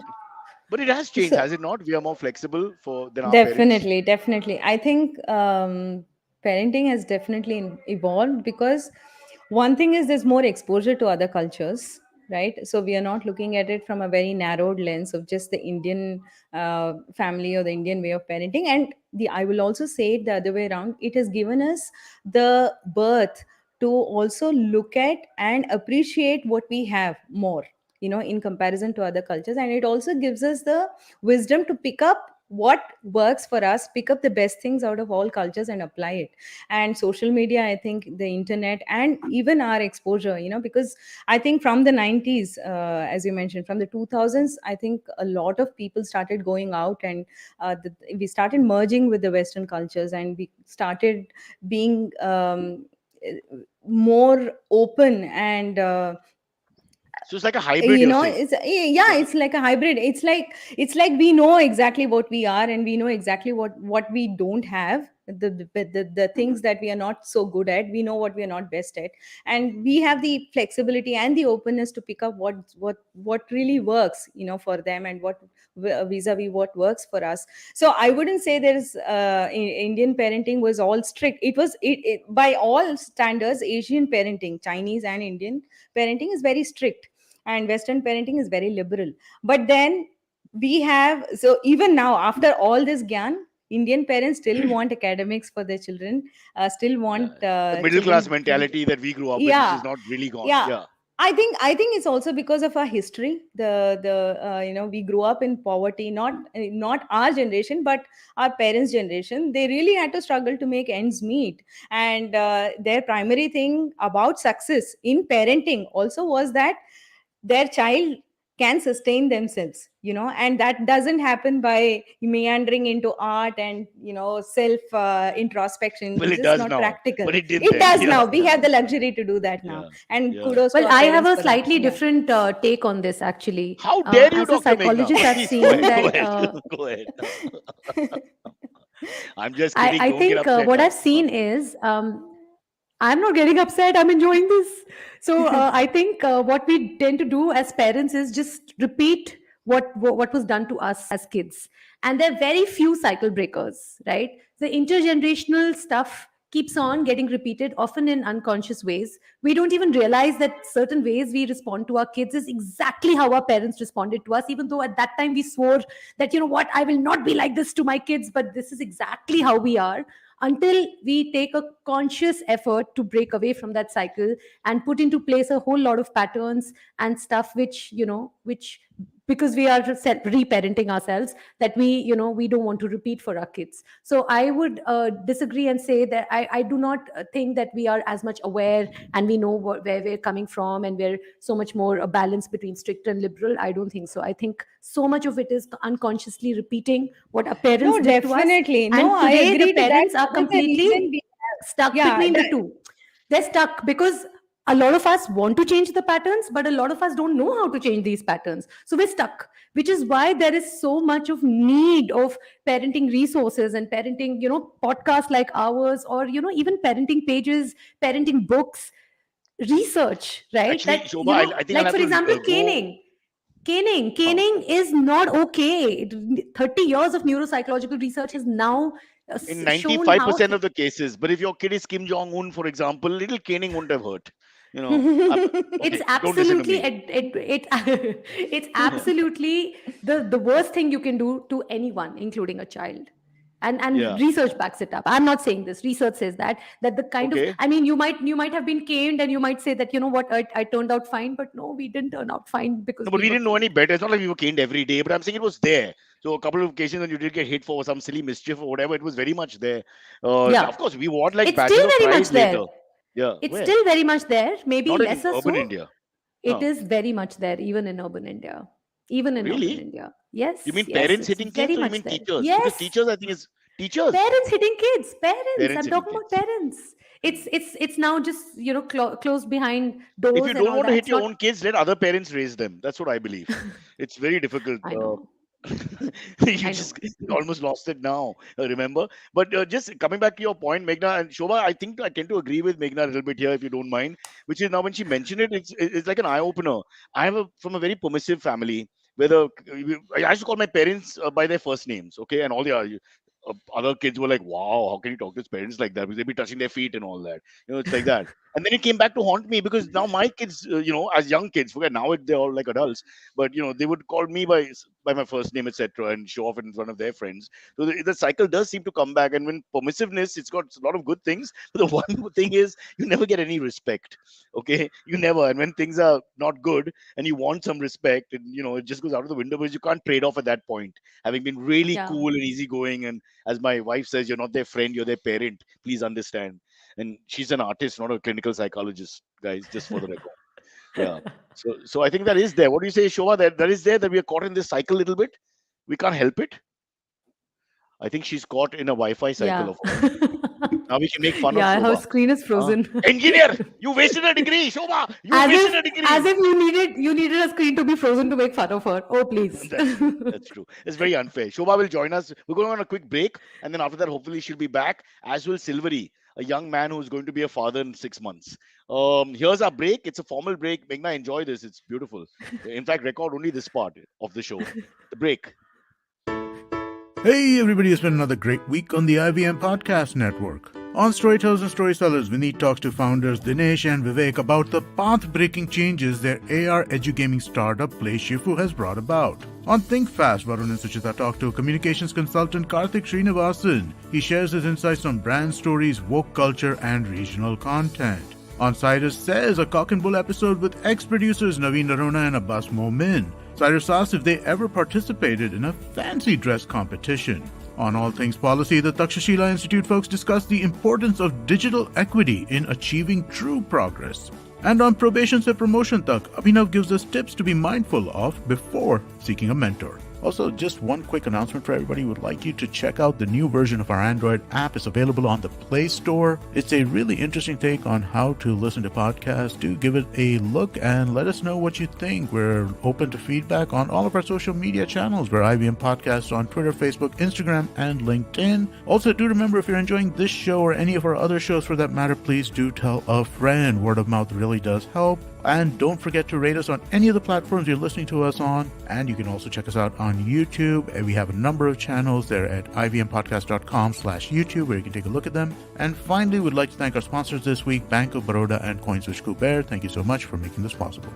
but it has changed, So has it not? We are more flexible than our parents. definitely, definitely. I think parenting has definitely evolved because one thing is there's more exposure to other cultures, right? So we are not looking at it from a very narrowed lens of just the Indian family or the Indian way of parenting. And I will also say it the other way around. It has given us the birth to also look at and appreciate what we have more, in comparison to other cultures, and it also gives us the wisdom to pick up what works for us, pick up the best things out of all cultures and apply it. And social media, I think the internet and even our exposure, because I think from the 90s, as you mentioned, from the 2000s, I think a lot of people started going out, and we started merging with the Western cultures, and we started being more open and So it's like a hybrid, you're saying. it's yeah, So it's like a hybrid. It's like we know exactly what we are, and we know exactly what we don't have, the things that we are not so good at. We know what we are not best at, and we have the flexibility and the openness to pick up what really works, for them, and what vis-a-vis what works for us. So I wouldn't say there's Indian parenting was all strict. It was, by all standards, Asian parenting, Chinese and Indian parenting, is very strict, and Western parenting is very liberal. But then we have, so even now, after all this gyan, Indian parents still want academics for their children, still Yeah. want The middle class children. mentality that we grew up with, which is Yeah, not really gone. yeah. Yeah. I think it's also because of our history. We grew up in poverty, not our generation, but our parents' generation. They really had to struggle to make ends meet, and their primary thing about success in parenting also was that their child can sustain themselves, and that doesn't happen by meandering into art and self introspection, Well, which it is does not now, practical. but it did It then. does Yeah. now. We have the luxury to do that now, Yeah. and Yeah. kudos to Well, our I have parents a for that. slightly Yeah. different take on this actually. How dare you, As a Dr. Meghna? psychologist, I've Please go seen ahead. Go that. ahead. Go ahead. I'm just kidding. I Don't get think upset what now. I've seen is I'm not getting upset. I'm enjoying this. So I think what we tend to do as parents is just repeat what was done to us as kids, and there are very few cycle breakers, right? The intergenerational stuff keeps on getting repeated, often in unconscious ways. We don't even realize that certain ways we respond to our kids is exactly how our parents responded to us, even though at that time we swore that, you know what, I will not be like this to my kids, but this is exactly how we are, until we take a conscious effort to break away from that cycle and put into place a whole lot of patterns and stuff which, which, because we are reparenting ourselves, that we don't want to repeat for our kids. So I would disagree and say that I do not think that we are as much aware and we know where we're coming from, and we're so much more a balance between strict and liberal. I don't think so. I think so much of it is unconsciously repeating what our parents No, did to us, definitely. No, and I today the agree to that. parents are That is the reason completely we stuck yeah, between the that, two. They're stuck because a lot of us want to change the patterns, but a lot of us don't know how to change these patterns. So we're stuck, which is why there is so much of need of parenting resources and parenting, podcasts like ours, or, even parenting pages, parenting books, research, right? Actually, That, Shobha, I think I'll like have for to example, go. Uh, caning is not okay. 30 years of neuropsychological research has now in shown how 95% of the cases. But if your kid is Kim Jong Un, for example, little caning wouldn't have hurt. I'm, it's okay, don't listen to absolutely me. it's absolutely the worst thing you can do to anyone, including a child. And Yeah. research backs it up. I'm not saying this. Research says that the kind of, Okay. I mean, you might have been caned and you might say that, you know what, I turned out fine, but no, we didn't turn out fine No, because but we we were didn't know any caned. better. It's not like we were caned every day, but I'm saying it was there. So a couple of occasions when you did get hit for some silly mischief or whatever, it was very much there. Yeah, Of course, we won like it's badges still of very much prize there. later. Yeah. It's Where? still very much there, maybe Not in lesser urban so. India. It Huh. is very much there, even in urban India. Even in urban Really? India. You Yes, mean yes, parents it's hitting kids very or you much mean there. teachers? Because Yes, teachers, I think, is teachers. parents hitting kids. Parents. Parents I'm hitting talking about kids. parents. Hmm. It's now just, closed behind If doors you and don't all want to that. hit It's your not. own kids, let other parents raise them. That's what I believe. It's very difficult. I know. You I know. just almost lost it now, remember? But just coming back to your point, Meghna and Shobha, I think I tend to agree with Meghna a little bit here, if you don't mind, which is now when she mentioned it, it's like an eye opener. I have from a very permissive family where I used to call my parents by their first names, okay, and all the other kids were like, "Wow, how can you talk to his parents like that?" Because they'd be touching their feet and all that. It's like that. And then it came back to haunt me because now my kids, as young kids, forget now they're all like adults, but they would call me by my first name, etc., and show off in front of their friends. So the cycle does seem to come back. And when permissiveness, it's got a lot of good things, but the one thing is you never get any respect. Okay, you never. And when things are not good and you want some respect, and it just goes out of the window because you can't trade off at that point. Having been really Yeah. cool and easygoing, and as my wife says, you're not their friend, you're their parent. Please understand. And she's an artist, not a clinical psychologist, guys, just for the record. Yeah. So I think that is there. What do you say, Shova? That is there, that we are caught in this cycle a little bit. We can't help it. I think she's caught in a Wi-Fi cycle Yeah. of hers. Now we can make fun of Yeah, her Shobha. screen is Huh? frozen. Engineer, you wasted a degree, Shobha. You as wasted if a as degree. if you needed a screen to be frozen to make fun of her. Oh, please. That's true. That's true. It's very unfair. Shobha will join us. We're going on a quick break, and then after that, hopefully, she'll be back. As will Silvery, a young man who's going to be a father in 6 months. Here's our break. It's a formal break. Meghna, enjoy this. It's beautiful. In fact, record only this part of the show. The break. Hey everybody, it's been another great week on the IVM Podcast Network. On Storytellers and Storysellers, Vineet talks to founders Dinesh and Vivek about the path-breaking changes their AR edugaming startup Play Shifu has brought about. On Think Fast, Varun and Suchita talk to communications consultant Karthik Srinivasan. He shares his insights on brand stories, woke culture, and regional content. On Cyrus Says, a cock and bull episode with ex-producers Naveen Narona and Abbas Momin. Cyrus asked if they ever participated in a fancy dress competition. On All Things Policy, the Takshashila Institute folks discuss the importance of digital equity in achieving true progress. And on Probation Se Promotion Tak, Abhinav gives us tips to be mindful of before seeking a mentor. Also, just one quick announcement for everybody. Would like you to check out the new version of our Android app. It's available on the Play Store. It's a really interesting take on how to listen to podcasts. Do give it a look and let us know what you think. We're open to feedback on all of our social media channels. We're IVM Podcasts on Twitter, Facebook, Instagram, and LinkedIn. Also, do remember, if you're enjoying this show or any of our other shows for that matter, please do tell a friend. Word of mouth really does help. And don't forget to rate us on any of the platforms you're listening to us on. And you can also check us out on YouTube. And we have a number of channels there at ivmpodcast.com/YouTube where you can take a look at them. And finally, we'd like to thank our sponsors this week, Bank of Baroda and CoinSwitch Kuber. Thank you so much for making this possible.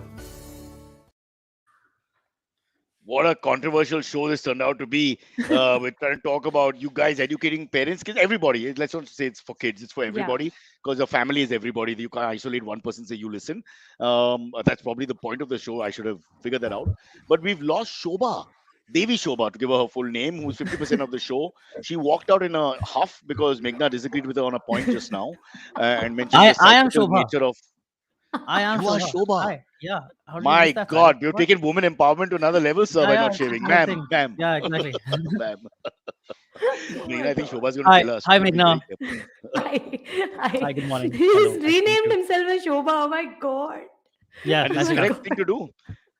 What a controversial show this turned out to be. We're trying to talk about you guys educating parents, kids, everybody. Let's not say it's for kids, it's for everybody, because your family is everybody. You can't isolate one person and say you listen. That's probably the point of the show. I should have figured that out. But we've lost Shobha, Devishobha, to give her full name, who's 50% of the show. She walked out in a huff because Meghna disagreed with her on a point just now and mentioned the I am cyclical Shobha. nature of. I am You are Shobha. Shobha. Hi. Yeah. How did you My miss that, God, Cyrus? you've What? taken woman empowerment to another level, sir, Yeah, by yeah, not shaving. good Ma'am, thing. ma'am. Yeah, exactly. Ma'am. Meghna, I think Shobha's going to Hi, kill us. hi, We'll be very Meghna. careful. Hi, good morning. He's Hello. Nice to meet renamed you. himself as Shobha. Oh my god. Yeah, And nice it's the to meet correct thing to do.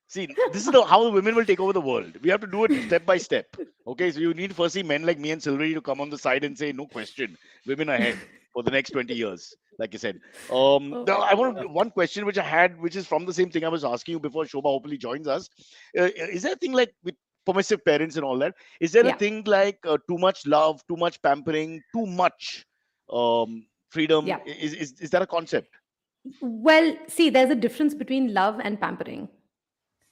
See, this is how the women will take over the world. We have to do it step by step. Okay, so you need firstly men like me and Silvery to come on the side and say, no question, women ahead for the next 20 years, like you said. Oh Now my I want god. one question which I had, which is from the same thing I was asking you before Shobha hopefully joins us. Is there a thing like with permissive parents and all that? Is there a Yeah. thing like too much love, too much pampering, too much freedom? Yeah. Is that a concept? Well, see, there's a difference between love and pampering.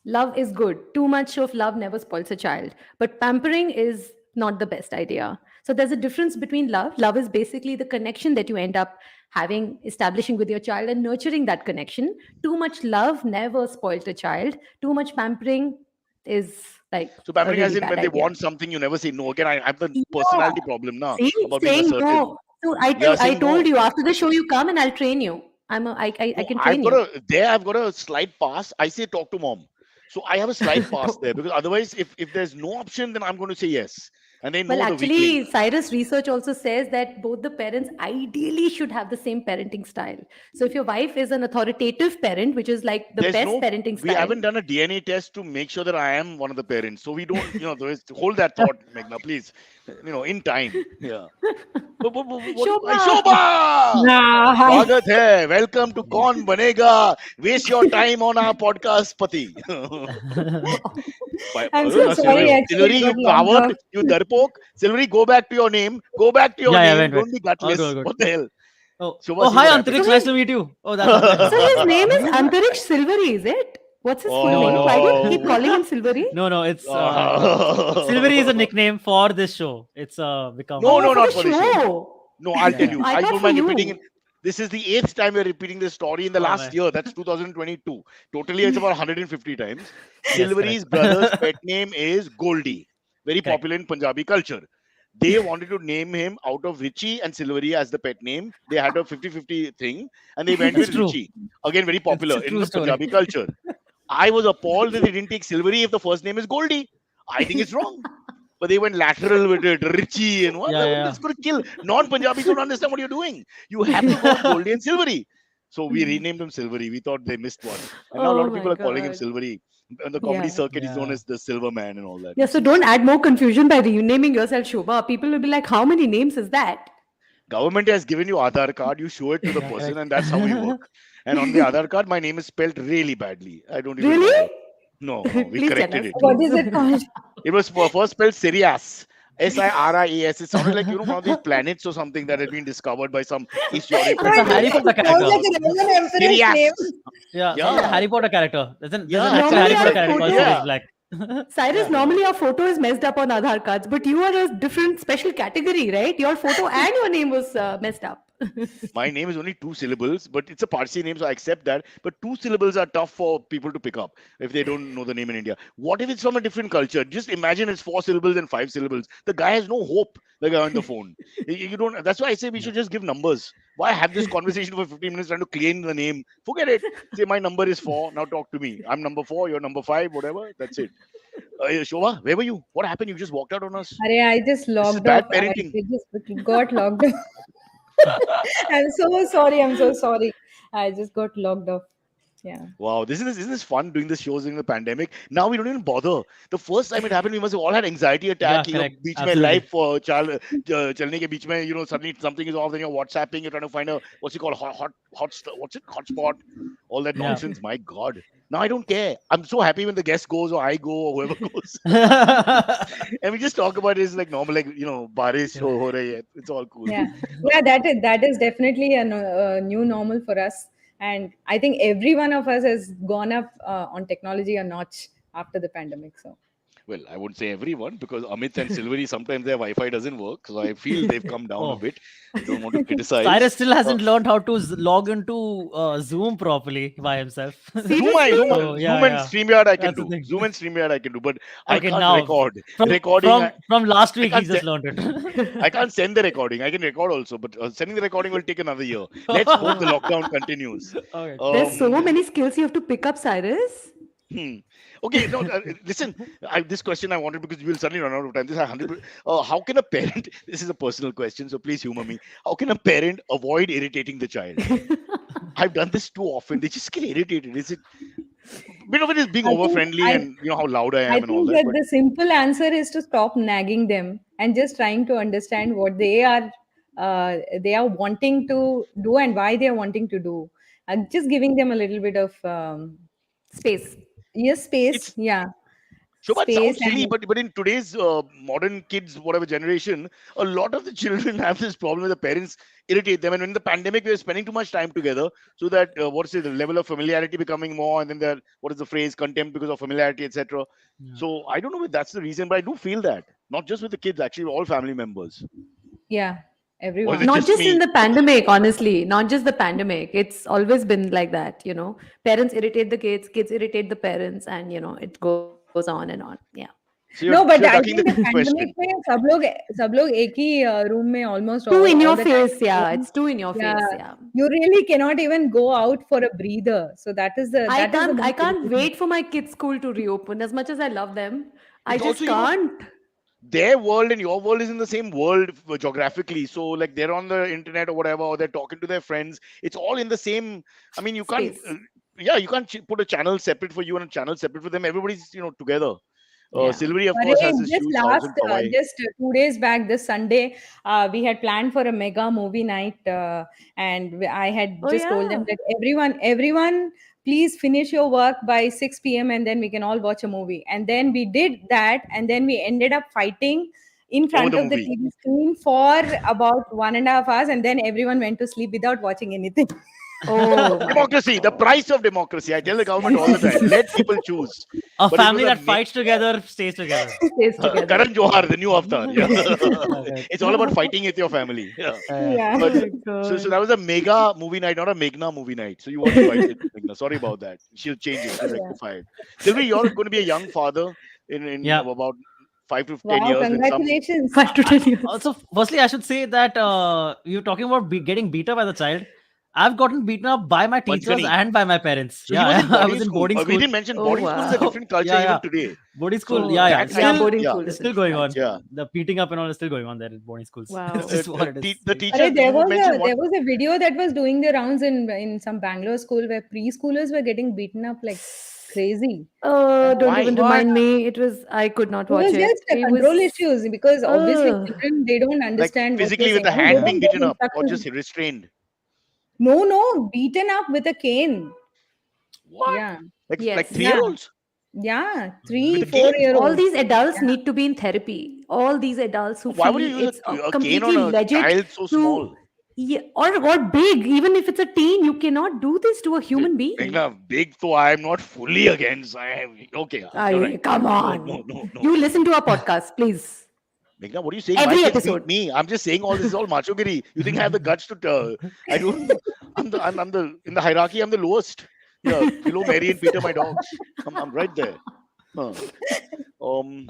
Love is good. Too much of love never spoils a child. But pampering is not the best idea. So there's a difference between love. Love is basically the connection that you end up having, establishing with your child and nurturing that connection. Too much love never spoils a child. Too much pampering is like So a pampering as really in bad when they idea. want something, you never say no. Again, I have the Yeah. personality problem now See, about being saying assertive. no. So I Yeah, tell, I saying told no. you after the show you come and I'll train you. I No, can train you. I've got a slight pass. I say talk to mom. So I have a slight pass there because otherwise, if there's no option, then I'm going to say yes. And they Well, know the weak link. actually, Cyrus research also says that both the parents ideally should have the same parenting style. So if your wife is an authoritative parent, which is like the There's best no, parenting we style, haven't done a DNA test to make sure that I am one of the parents. So we don't, hold that thought, Meghna, please. In time. Yeah. Shobha. Shobha! Yeah, hi. स्वागत है welcome to कौन बनेगा waste your time on our podcast पति I'm so sorry. Actually, Silvery, it you got logged coward, off. you darpok. Silvery, go back to your name. Go back to your Yeah, name. wait. Don't be All gutless. good, all good. What the hell? Oh, Shobha, see hi, what happened. Antariksh. Nice to meet you. Oh, that's Antariksh. So his name is You- Antariksh Silvery, is it? What's his full No, name? no. Why do you keep Oh. calling him Silvery? No, it's Silvery is a nickname for this show. It's become. No, Oh, for not the for the show. show. No, I'll Yeah, tell yeah. you. I I thought don't for mind repeating it. you. This is the 8th time we're repeating this story in the Oh, last man. year. That's 2022. Totally, it's about 150 times. Yes, Silvery's correct. brother's pet name is Goldie. Very Correct. popular in Punjabi culture. They wanted to name him out of Hrishi and Silvery as the pet name. They had a 50-50 thing and they went That's with true. Hrishi. Again, very It's popular a in true the story. Punjabi culture. I was appalled that they didn't take Silvery if the first name is Goldie. I think it's wrong. but they went lateral with it, Richie and what? Yeah. It's going to kill. Non-Punjabis don't understand what you're doing. You have to go with Goldie and Silvery. So we renamed him Silvery. We thought they missed one, and now a lot Oh of people my are calling him God. Silvery. On the comedy Yeah. circuit, he's known Yeah. as the Silver Man and all that. Yeah, Which so is don't add more confusion by renaming yourself Shobha. People will be like, how many names is that? government has given you Aadhaar card. You show it to the Yeah, person, correct. and that's how we work. And on the Aadhaar card, my name is spelled really badly. I don't even Really? bother. No, we Please tell corrected us, it. What please. is it called? It was first spelled Sirius. Sirias. It sounded like, one of these planets or something that had been discovered by some East It's a European Harry guy. Potter Sounds character. like a Roman emperor's name. Sirius. Yeah, sounds like a Yeah. Harry Potter character. There's an Yeah. actual Normally Harry Potter our character called photo, Sirius Yeah. Black. Cyrus, Yeah. normally our photo is messed up on Aadhaar cards, but you are a different special category, right? Your photo and your name was messed up. My name is only 2 syllables, but it's a Parsi name, so I accept that. But 2 syllables are tough for people to pick up if they don't know the name in India. What if it's from a different culture? Just imagine it's 4 syllables and 5 syllables. The guy has no hope. The guy on the phone. You don't. That's why I say we should just give numbers. Why have this conversation for 15 minutes trying to claim the name? Forget it. Say my number is 4. Now talk to me. I'm number 4. You're number 5. Whatever. That's it. Shobha, where were you? What happened? You just walked out on us. Arey, I just This is logged bad off. I parenting. just got logged off. I'm so sorry. I'm so sorry. I just got logged off. Yeah. Wow, this is fun doing the shows during the pandemic. Now we don't even bother. The first time it happened, we must have all had anxiety attack. Yeah, correct. Beach mein Absolutely. life for chalne ke beach mein, suddenly something is off. Then you're WhatsApping. You're trying to find a what's it called what's it hotspot, all that Yeah. nonsense. My God. Now I don't care. I'm so happy when the guest goes or I go or whoever goes, and we just talk about it. It's like normal, like barish ho rahi hai. It's all cool. Yeah. Yeah. That is definitely a new normal for us. And I think every one of us has gone up on technology a notch after the pandemic. So Well, I wouldn't say everyone because Amit and Silvery sometimes their Wi-Fi doesn't work, so I feel they've come down a Oh. bit. I don't want to criticize. Cyrus still hasn't learned how to log into Zoom properly by himself. Zoom, Seriously? So, yeah, Zoom and yeah. StreamYard I can That's the do. thing. Zoom and StreamYard I can do, but I Okay, can't now record. from Recording, from last week he can't just say- learned it. I can't send the recording. I can record also, but sending the recording will take another year. Let's hope the lockdown continues. Okay. There's so Um, many skills you have to pick up, Cyrus. Okay, no, listen. This question I wanted because we'll suddenly run out of time. This is 100. How can a parent? This is a personal question, so please humor me. How can a parent avoid irritating the child? I've done this too often. They just get irritated. Is it? Bit of it is being I over think friendly and how loud I am I and all think that. that But the simple answer is to stop nagging them and just trying to understand what they are wanting to do and why they are wanting to do. And just giving them a little bit of Space. yes, space. it's Yeah, Shobha, it space sounds silly, and but in today's modern kids, whatever generation, a lot of the children have this problem where the parents irritate them. And in the pandemic, we were spending too much time together, so that what's it, the level of familiarity becoming more, and then there, what is the phrase, contempt because of familiarity, etc. Yeah. So I don't know if that's the reason, but I do feel that not just with the kids, actually, all family members. yeah, Or is everyone. it Not just just in me? the pandemic, honestly, not just the pandemic. It's always been like that, Parents irritate the kids, kids irritate the parents, and it goes on and on. Yeah. So No, you're but I ducking think the the pandemic question. में सब लोग एक ही room में almost Two in all your the time. face, yeah. It's two in your Yeah, face, yeah. you really cannot even go out for a breather. So that is the I most can't irritating. wait for my kids' school to reopen. As much as I love them, I It's just also, can't. their world and your world is in the same world geographically. So, like, they're on the internet or whatever, or they're talking to their friends. It's all in the same. I mean, you can't. Space. Yeah, you can't put a channel separate for you and a channel separate for them. Everybody's together. Yeah. Silvery, of Arey, course, has this huge house in Powai. just 2 days back, this Sunday, we had planned for a mega movie night, and I had Oh, just told them yeah. that everyone, please finish your work by 6 p.m. and then we can all watch a movie. And then we did that, and then we ended up fighting in Over front the of the movie. TV screen for about 1.5 hours, and then everyone went to sleep without watching anything. Oh, my Democracy, the price of democracy. I tell the government all the time, let people choose. A But it family was a that fights together stays together. stays together. Karan Johar, the new avatar. Yeah. Okay. It's all about fighting with your family. Yeah. Yeah. But Oh, so that was a mega movie night, not a Meghna movie night. So you want to fight it, Meghna. Sorry about that. She'll change it. She'll rectify it. Silvi, you're going to be a young father in Yeah. about 5 to 10 Wow, years. When some, congratulations. 5 to 10 years. Also, firstly, I should say that you're talking about getting beat up by the child. I've gotten beaten up by my teachers Panchgani. and by my parents. So he was Yeah, in I boarding was in school. boarding We school. didn't mention Oh, boarding school is a wow. different culture Yeah, even yeah. today. Boarding school. So Yeah, yeah. that Yeah, kind, boarding yeah, school It's is a still different going on. culture. yeah. The beating up and all is still going on there in boarding schools. It's Wow. just what it is. The Like, teachers, There you was mentioned a one. there was a video that was doing the rounds in some Bangalore school where preschoolers were getting beaten up like crazy. Don't even Why? remind me. I could not It was watch just it. a It was, control issues because obviously uh, children they don't Like understand what you're physically with saying. the I mean, they hand being don't get beaten up or instructions. just restrained? No, beaten up with a cane. What? Yeah, Like yes. yeah, 3-year-olds yeah. with Three, a four cane? year All olds. these adults Yeah. need to be in therapy. All these adults who Why would you feel use it's a cane on completely a legit child so to, small? yeah, or big. Even if it's a teen, you cannot do this to a human being. Meghna, big though I'm not fully against. I have okay, you're right. Come No, on. no, no, no, You no, listen no. to our podcast, please. Meghna, what are you saying? My Every kids beat episode. me. I'm just saying all this is all machogiri. You think I have the guts to? I don't. I'm the in the hierarchy. I'm the lowest. Yeah, below Mary and Peter, my dogs. I'm right there. Huh. Um,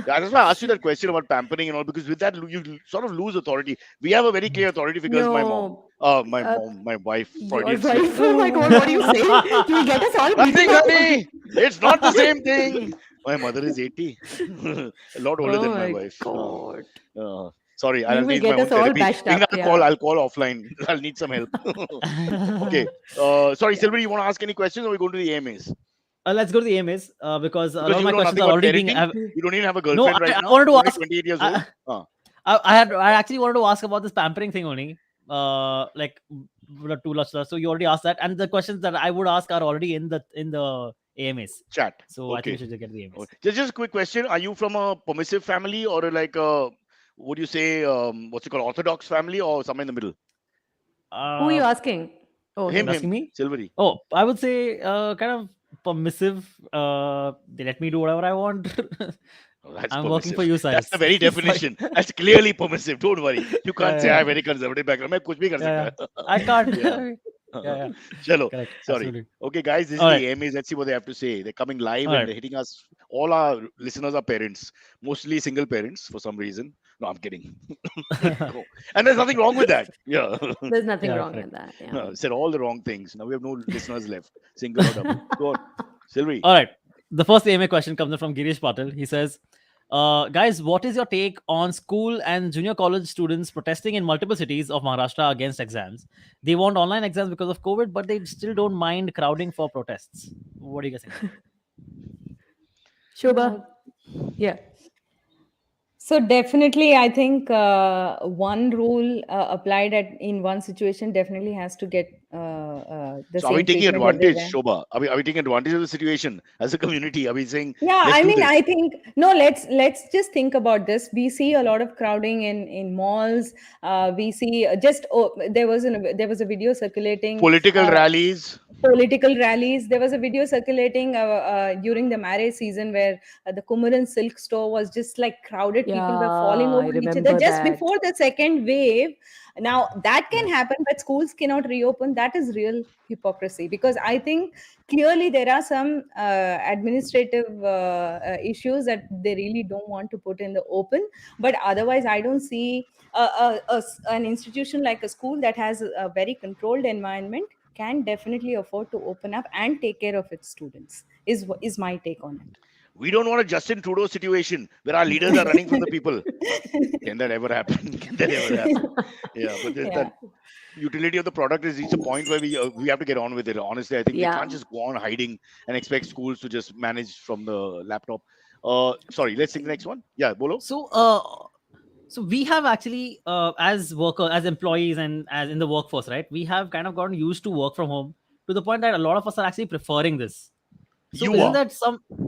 yeah, that's why I asked you that question about pampering and all, because with that you sort of lose authority. We have a very clear authority figure. My mom, No. Uh, my wife, your Freudian slip. wife. Oh my God, what are you saying? You'll get us all beaten Nothing, up. honey. It's not the same thing. My mother is 80, a lot older Oh than my my wife. God. Sorry, You I'll will need my get own us all therapy. bashed Meghna, up. Yeah. I'll call offline. I'll need some help. Okay. Sorry, Silver, you want to ask any questions or we go to the AMAs? let's go to the AMAs because a Because lot of you my know questions nothing are about already being. parenting. You don't even have a No, girlfriend right I now. wanted to You're only ask. 28 years old. I actually wanted to ask about this pampering thing only. Like the two lustres. So you already asked that, and the questions that I would ask are already in the AMAs. Chat. So I think we Okay. should get the AMAs. Just a quick question. Are you from a permissive family or like a, would you say, what's it called, orthodox family or somewhere in the middle? Who are you Uh, asking? Oh, Him, him. asking me? Silvery. Oh, I would say kind of permissive. They let me do whatever I want. Oh, that's I'm working for permissive. you, That's Cyrus. the very Sorry. definition. That's clearly permissive. Don't worry. You can't say I Yeah, have very conservative background. मैं कुछ भी कर yeah, सकता yeah. है. I can't. Yeah. Yeah. Chalo. Correct. Sorry. Absolutely. Okay, guys, this is All the right. AMAs. Let's see what they have to say. They're coming live All and right. they're hitting us. All our listeners are parents, mostly single parents for some reason. No, I'm kidding. Go. And there's nothing wrong with that. Yeah. There's nothing Yeah, wrong correct. with that. Yeah. No, said all the wrong things. Now we have no listeners left, single or double. Go on. Sylvie. All right. The first AMA question comes in from Girish Patil. He says, guys, what is your take on school and junior college students protesting in multiple cities of Maharashtra against exams? They want online exams because of COVID, but they still don't mind crowding for protests. What do you guys think? Shobha. Yeah. So definitely, I think one rule applied in one situation definitely has to get the So are we same taking treatment advantage, everywhere. Shobha? Are we taking advantage of the situation as a community? Are we saying Yeah, let's I do mean, this? I think no. Let's just think about this. We see a lot of crowding in malls. We see there was a video circulating. Political rallies. Political rallies. There was a video circulating during the marriage season where the Kumaran silk store was just like crowded. Yeah, People were falling over I each other remember just that. before the second wave. Now that can Yeah. happen, but schools cannot reopen. That is real hypocrisy, because I think clearly there are some administrative issues that they really don't want to put in the open. But otherwise, I don't see an institution like a school that has a very controlled environment can definitely afford to open up and take care of its students, is my take on We don't want a Justin Trudeau situation where our leaders are running from the people. Can that ever happen? Can that ever happen? Yeah, but there's Yeah. that utility of the product has reached a point where we have to get on with it. Honestly, I think we Yeah. can't just go on hiding and expect schools to just manage from the laptop. Sorry, let's take the next one. Yeah, Bolo. So we have actually as workers, as employees, and as in the workforce, right, we have kind of gotten used to work from home to the point that a lot of us are actually preferring this. So You isn't are.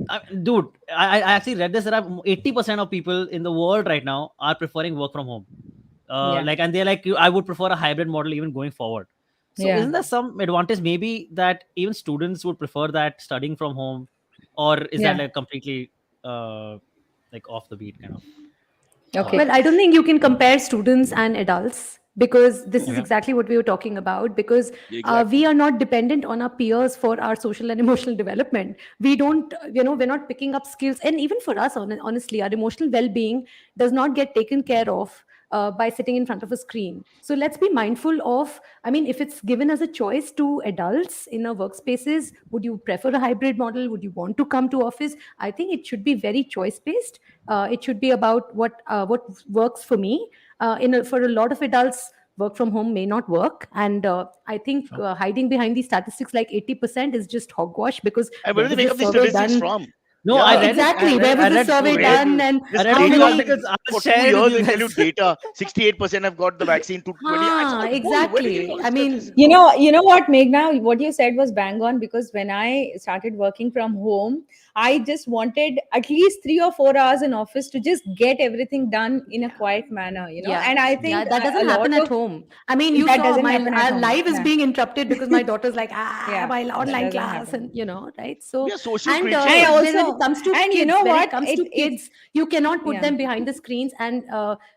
that dude, I actually read this, that 80% of people in the world right now are preferring work from home. Yeah. Like, and they're like, I would prefer a hybrid model even going forward. So Yeah. isn't there some advantage maybe that even students would prefer that studying from home, or is that Yeah. like completely like off the beat kind of? Okay. Well, I don't think you can compare students and adults, because this is Okay. exactly what we were talking about. Because Exactly. we are not dependent on our peers for our social and emotional development. We don't, we're not picking up skills. And even for us, honestly, our emotional well being does not get taken care of by sitting in front of a screen. So let's be mindful of, I mean, if it's given as a choice to adults in a workspaces, would you prefer a hybrid model? Would you want to come to office? I think it should be very choice based. It should be about what works for me. For a lot of adults, work from home may not work, and I think Sure. hiding behind these statistics like 80% is just hogwash, because And where where do they was make the up these survey statistics done? from? No, I Yeah, read it. Exactly, where was I the read survey where done, do and I this read how two data many? is articles I for will two share with years? you They'll tell you guys. data. 68% have got the vaccine to 20. It's Ah, all bull. Where are they getting exactly. all I this mean, statistics from? You know what, Meghna, what you said was bang on, because when I started working from home, I just wanted at least 3 or 4 hours in office to just get everything done in a yeah. quiet manner, Yeah, And I yeah, think that a doesn't lot happen at of home. I mean, you that saw doesn't my happen at home. life is Yeah. being interrupted because my daughter's like, Yeah, my that online doesn't class, happen. and right? We So, are social and And creatures. when it also, comes to and you kids, know when it what? comes to It's kids, you cannot put yeah. them behind the screens and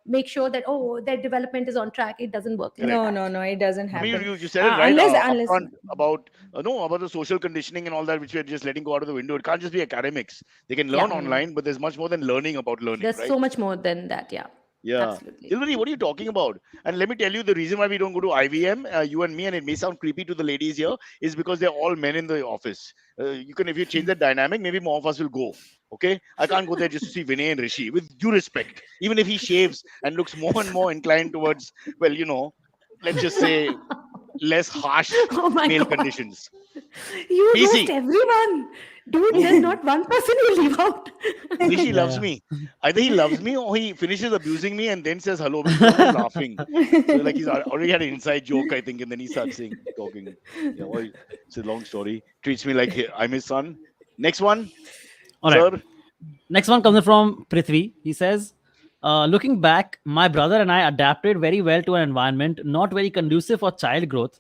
make sure that, oh, their development is on track. It doesn't work like Correct. No, that. no, no, it doesn't I mean, happen. you said it right Unless upfront about no about the social conditioning and all that, which we are just letting go out of the window. It can't just be academics. They can Yeah, learn online, but there's much more than learning about learning, there's right? so much more than that. Yeah, Yeah. absolutely. Dilbari, what are you talking about? And let me tell you, the reason why we don't go to IVM, you and me, and it may sound creepy to the ladies here, is because they're all men in the office. You can, if you change the dynamic, maybe more of us will go. Okay, I can't go there just to see Vinay and Rishi. With due respect, even if he shaves and looks more and more inclined towards, well, let's just say less harsh Oh my male God. conditions. You roast PC, everyone. Dude, there's who? not one person you leave out. Rishi Yeah, loves yeah. me. Either he loves me or he finishes abusing me and then says hello, because he's always laughing. So like he's already had an inside joke, I think, and then he starts saying talking. Yeah, well, it's a long story. Treats me like I'm his son. Next one, All right. sir. Next one comes from Prithvi. He says, looking back, my brother and I adapted very well to an environment not very conducive for child growth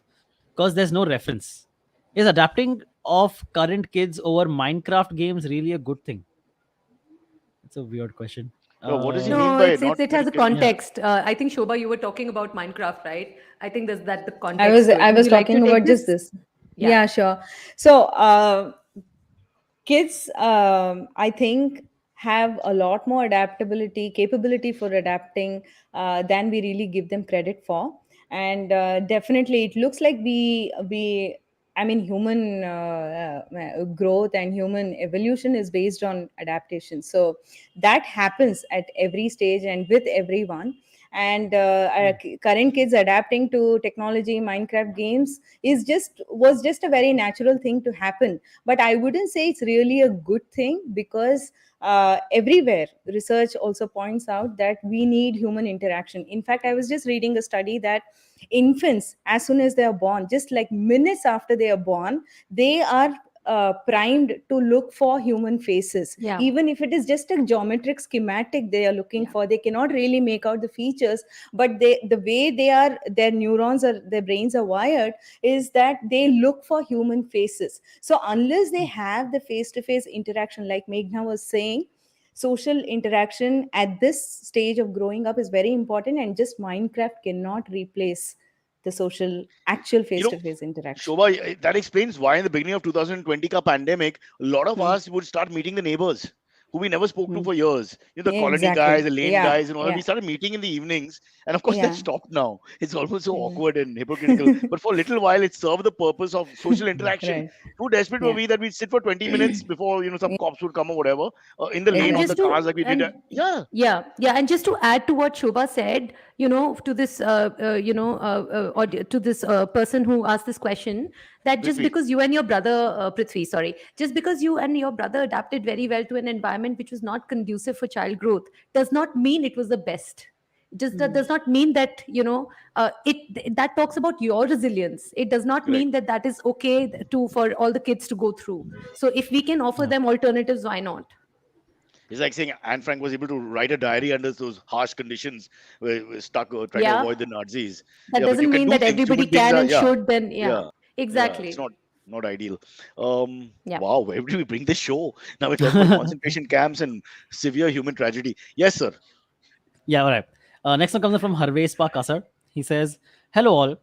because there's no reference. Is adapting of current kids over Minecraft games really a good thing? It's a weird question. What does he mean No, by it's not it very has a Yeah. context. I think Shobha, you were talking about Minecraft, right? I think there's that the I context was to it. I Would was you like to talking take about just this? this. Yeah. Yeah, sure. So kids, I think, have a lot more adaptability capability for adapting than we really give them credit for. And definitely it looks like we I mean, human growth and human evolution is based on adaptation, so that happens at every stage and with everyone. And our current kids adapting to technology, Minecraft games, was just a very natural thing to happen. But I wouldn't say it's really a good thing, because everywhere research also points out that we need human interaction. In fact, I was just reading a study that infants, as soon as they are born, just like minutes after they are born, they are primed to look for human faces, Yeah. even if it is just a geometric schematic they are looking Yeah. for. They cannot really make out the features, but the way they are, their neurons or their brains are wired, is that they look for human faces. So unless they have the face to face interaction, like Meghna was saying, social interaction at this stage of growing up is very important, and just Minecraft cannot replace the social, actual You face know, to face interaction. Shobha, that explains why in the beginning of 2020 ka pandemic, a lot of Hmm. us would start meeting the neighbors who we never spoke to Hmm. for years. The colony guys, Exactly. the lane Yeah. guys, and all that. Yeah. We started meeting in the evenings, and of course that Yeah. stopped now. It's almost so Yeah. awkward and hypocritical. But for a little while, it served the purpose of social interaction. Right. Too desperate were Yeah. we that we'd sit for 20 minutes before some Yeah. cops would come or whatever in the lane And on Exactly. the just cars to like we did. and Yeah, yeah, and just to add to what Shobha said, to this to this person who asked this question, that just Prithvi. because you and your brother, Prithvi, sorry, just because you and your brother adapted very well to an environment which was not conducive for child growth, does not mean it was the best. Just that Hmm. does not mean that it that talks about your resilience. It does not Correct. mean that that is okay to for all the kids to go through. So if we can offer Yeah. them alternatives, why not? It's like saying Anne Frank was able to write a diary under those harsh conditions, where we're stuck trying to Yeah. avoid the Nazis. That Yeah, but you doesn't can mean do that things. everybody Human beings can are, and yeah, should then, yeah, yeah, yeah. It's exactly. not ideal. Yeah. Wow, where do we bring this show? Now we're talking about concentration camps and severe human tragedy. Yes, sir. Yeah, all right. Next one comes from Harvesh Kasar. He says, hello all.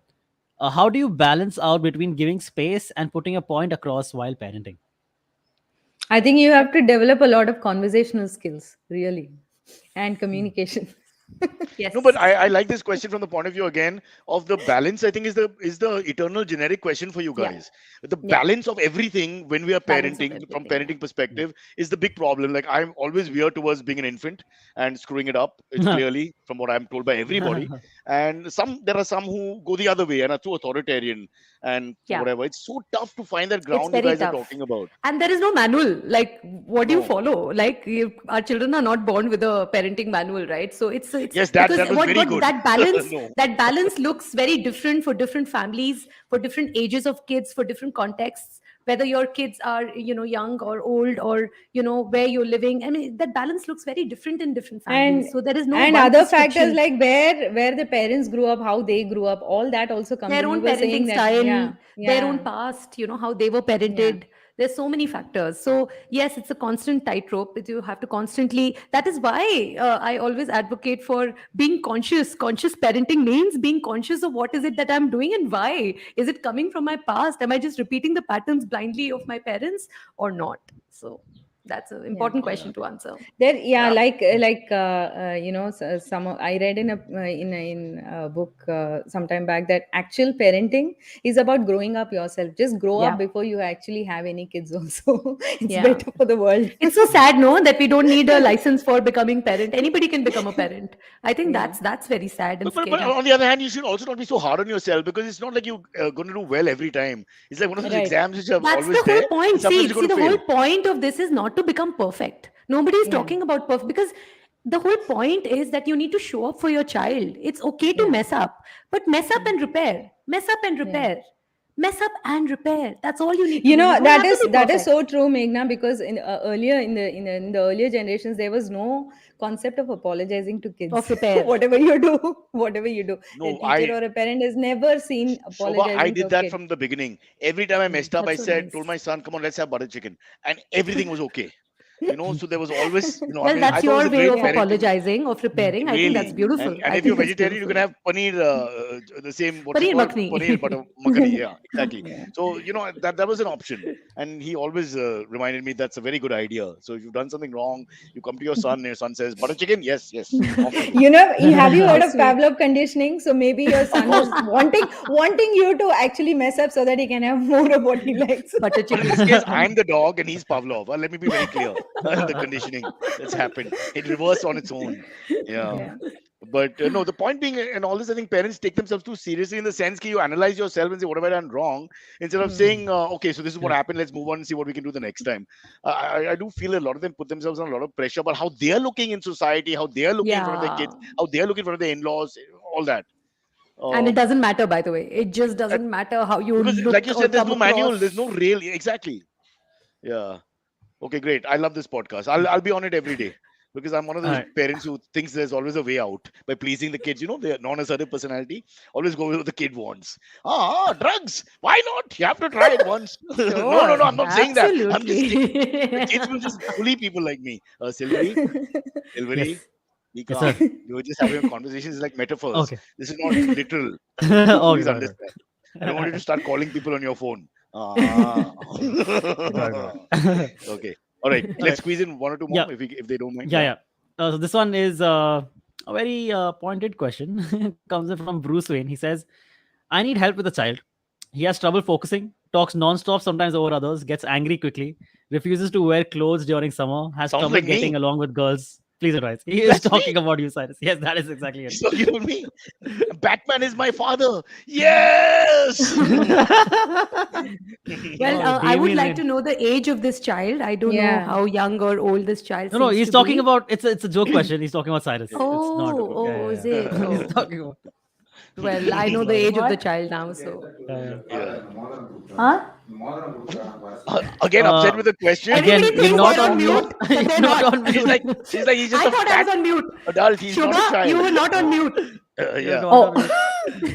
How do you balance out between giving space and putting a point across while parenting? I think you have to develop a lot of conversational skills, really, and Hmm. communication. Yes. No, but I like this question from the point of view again of the balance. I think is the eternal generic question for you Yeah. guys. The Yeah. balance of everything when we are Balance of parenting, from everything. Yeah. parenting perspective, is the big problem. Like I'm always weird towards being an infant and screwing it up. It's clearly from what I'm told by everybody. And there are some who go the other way and are too authoritarian and Yeah. whatever. It's so tough to find that It's ground you very guys are tough. talking about. And there is no manual. Like, what do you No. follow? Like, our children are not born with a parenting manual, right? So it's Yes, because that was very what good. No. that balance looks very different for different families, for different ages of kids, for different contexts. Whether your kids are, young or old, or where you're living. I mean, that balance looks very different in different and families. So there is no and one other factors prescription. like where the parents grew up, how they grew up, all that also comes Their in. You own were saying parenting that, style, yeah, their own yeah, past, how they were yeah. parented. There's so many factors. So yes, it's a constant tightrope that you have to constantly. That is why I always advocate for being conscious. Conscious parenting means being conscious of what is it that I'm doing and why. Is it coming from my past? Am I just repeating the patterns blindly of my parents or not? So that's an Yeah. important Yeah. question to answer. There, yeah, Yeah. some I read in a book sometime back that actual parenting is about growing up yourself. Just grow up Yeah. before you actually have any kids. Also, it's Yeah. better for the world. It's so sad, no, that we don't need a license for becoming parent. Anybody can become a parent. I think Yeah. that's very sad and But scary. on the other hand, you should also not be so hard on yourself because it's not like you're going to do well every time. It's like one of those Right. exams which are That's always the whole there, and point. sometimes See, you're going the to whole fail. point of this is not to become perfect. Nobody is Yeah. talking about perfect because the whole point is that you need to show up for your child. It's okay to Yeah. mess up, but mess up Yeah. and repair. Mess up and Yeah. repair. Mess up and repair. That's all you need to do. You don't That have to is be that is perfect. so true, Meghna, because in earlier in the earlier generations there was no concept of apologizing to Of kids. repair. Whatever you do, a No, teacher or a parent has never seen Shobha, I apologizing to did a that kid. from the beginning. Every time I messed up, I That's so said, told nice. my son, come on, let's have butter chicken. And everything was okay. So there was always, I Well, mean, I that's thought it was your a way great of Yeah. parenting. apologizing, of repairing. I think that's Really. beautiful. And I if you're think that's vegetarian, you can beautiful. have paneer, the same, what's it Paneer called? makhni. Paneer butter makhani. Yeah, exactly. Yeah. So, that was an option. And he always reminded me that's a very good idea. So if you've done something wrong, you come to and your son says, butter chicken? Yes, yes. Off we go. Have you How heard of sweet. Pavlov conditioning? So maybe your Of son course. is wanting you to actually mess up so that he can have more of what he likes. Butter But in chicken. this case, I'm the dog and he's Pavlov. Let me be very clear. The conditioning that's happened. It reversed on its own. Yeah. Yeah. But no, the point being, and all this, I think parents take themselves too seriously in the sense that you analyze yourself and say, what have I done wrong? Instead of Hmm. saying, okay, so this is what happened. Let's move on and see what we can do the next time. I do feel a lot of them put themselves on a lot of pressure about how they're looking in society, how they're looking in front of their Yeah. kids, how they're looking in front of their in laws, all that. And it Um, doesn't matter, by the way. It just that- doesn't matter how you because, like look you or said, there's come no manual, there's across. no real, exactly. Yeah. Okay, great. I love this podcast. I'll be on it every day because I'm one of All those right. parents who thinks there's always a way out by pleasing the kids. The non-assertive personality always go with what the kid wants. Drugs. Why not? You have to try it once. No. Sure. I'm not saying that. I'm just saying the kids will Absolutely. just bully people like me. Silvery, Yes. be Yes, sir. calm. You were just having conversations like metaphors. Okay. This is not literal. Okay, Please got it. understand. I don't want you to start calling people on your phone. Ah. Got it. Okay. All right. Okay. Let's squeeze in one or two Yeah. more if they don't mind. Yeah, yeah. So this one is a very pointed question. Comes in from Bruce Wayne. He says, I need help with a child. He has trouble focusing, talks non-stop sometimes over others, gets angry quickly, refuses to wear clothes during summer, has Sounds trouble like getting me. along with girls. Please advise. He is That's me. talking about you, Cyrus. Yes, that is exactly it. He's talking about me. Batman is my father. Yes. Well, Oh, I would Damien like Lane. to know the age of this child. I don't know Yeah. how young or old this child No, seems he's to talking be. about it's a joke question. He's talking about Cyrus. It's not. Oh, is it? He's Oh. talking about. Well, I know the age of the What? child now, so. Yeah. Huh? Again, upset with the question. Again, Everybody you're thinks not they're on on mute, mute. but they're You're not not. on mute. He's just I a thought I fat was on mute. adult. He's not a Shobha, child. you were not on mute. You're Yeah. not Oh, on mute.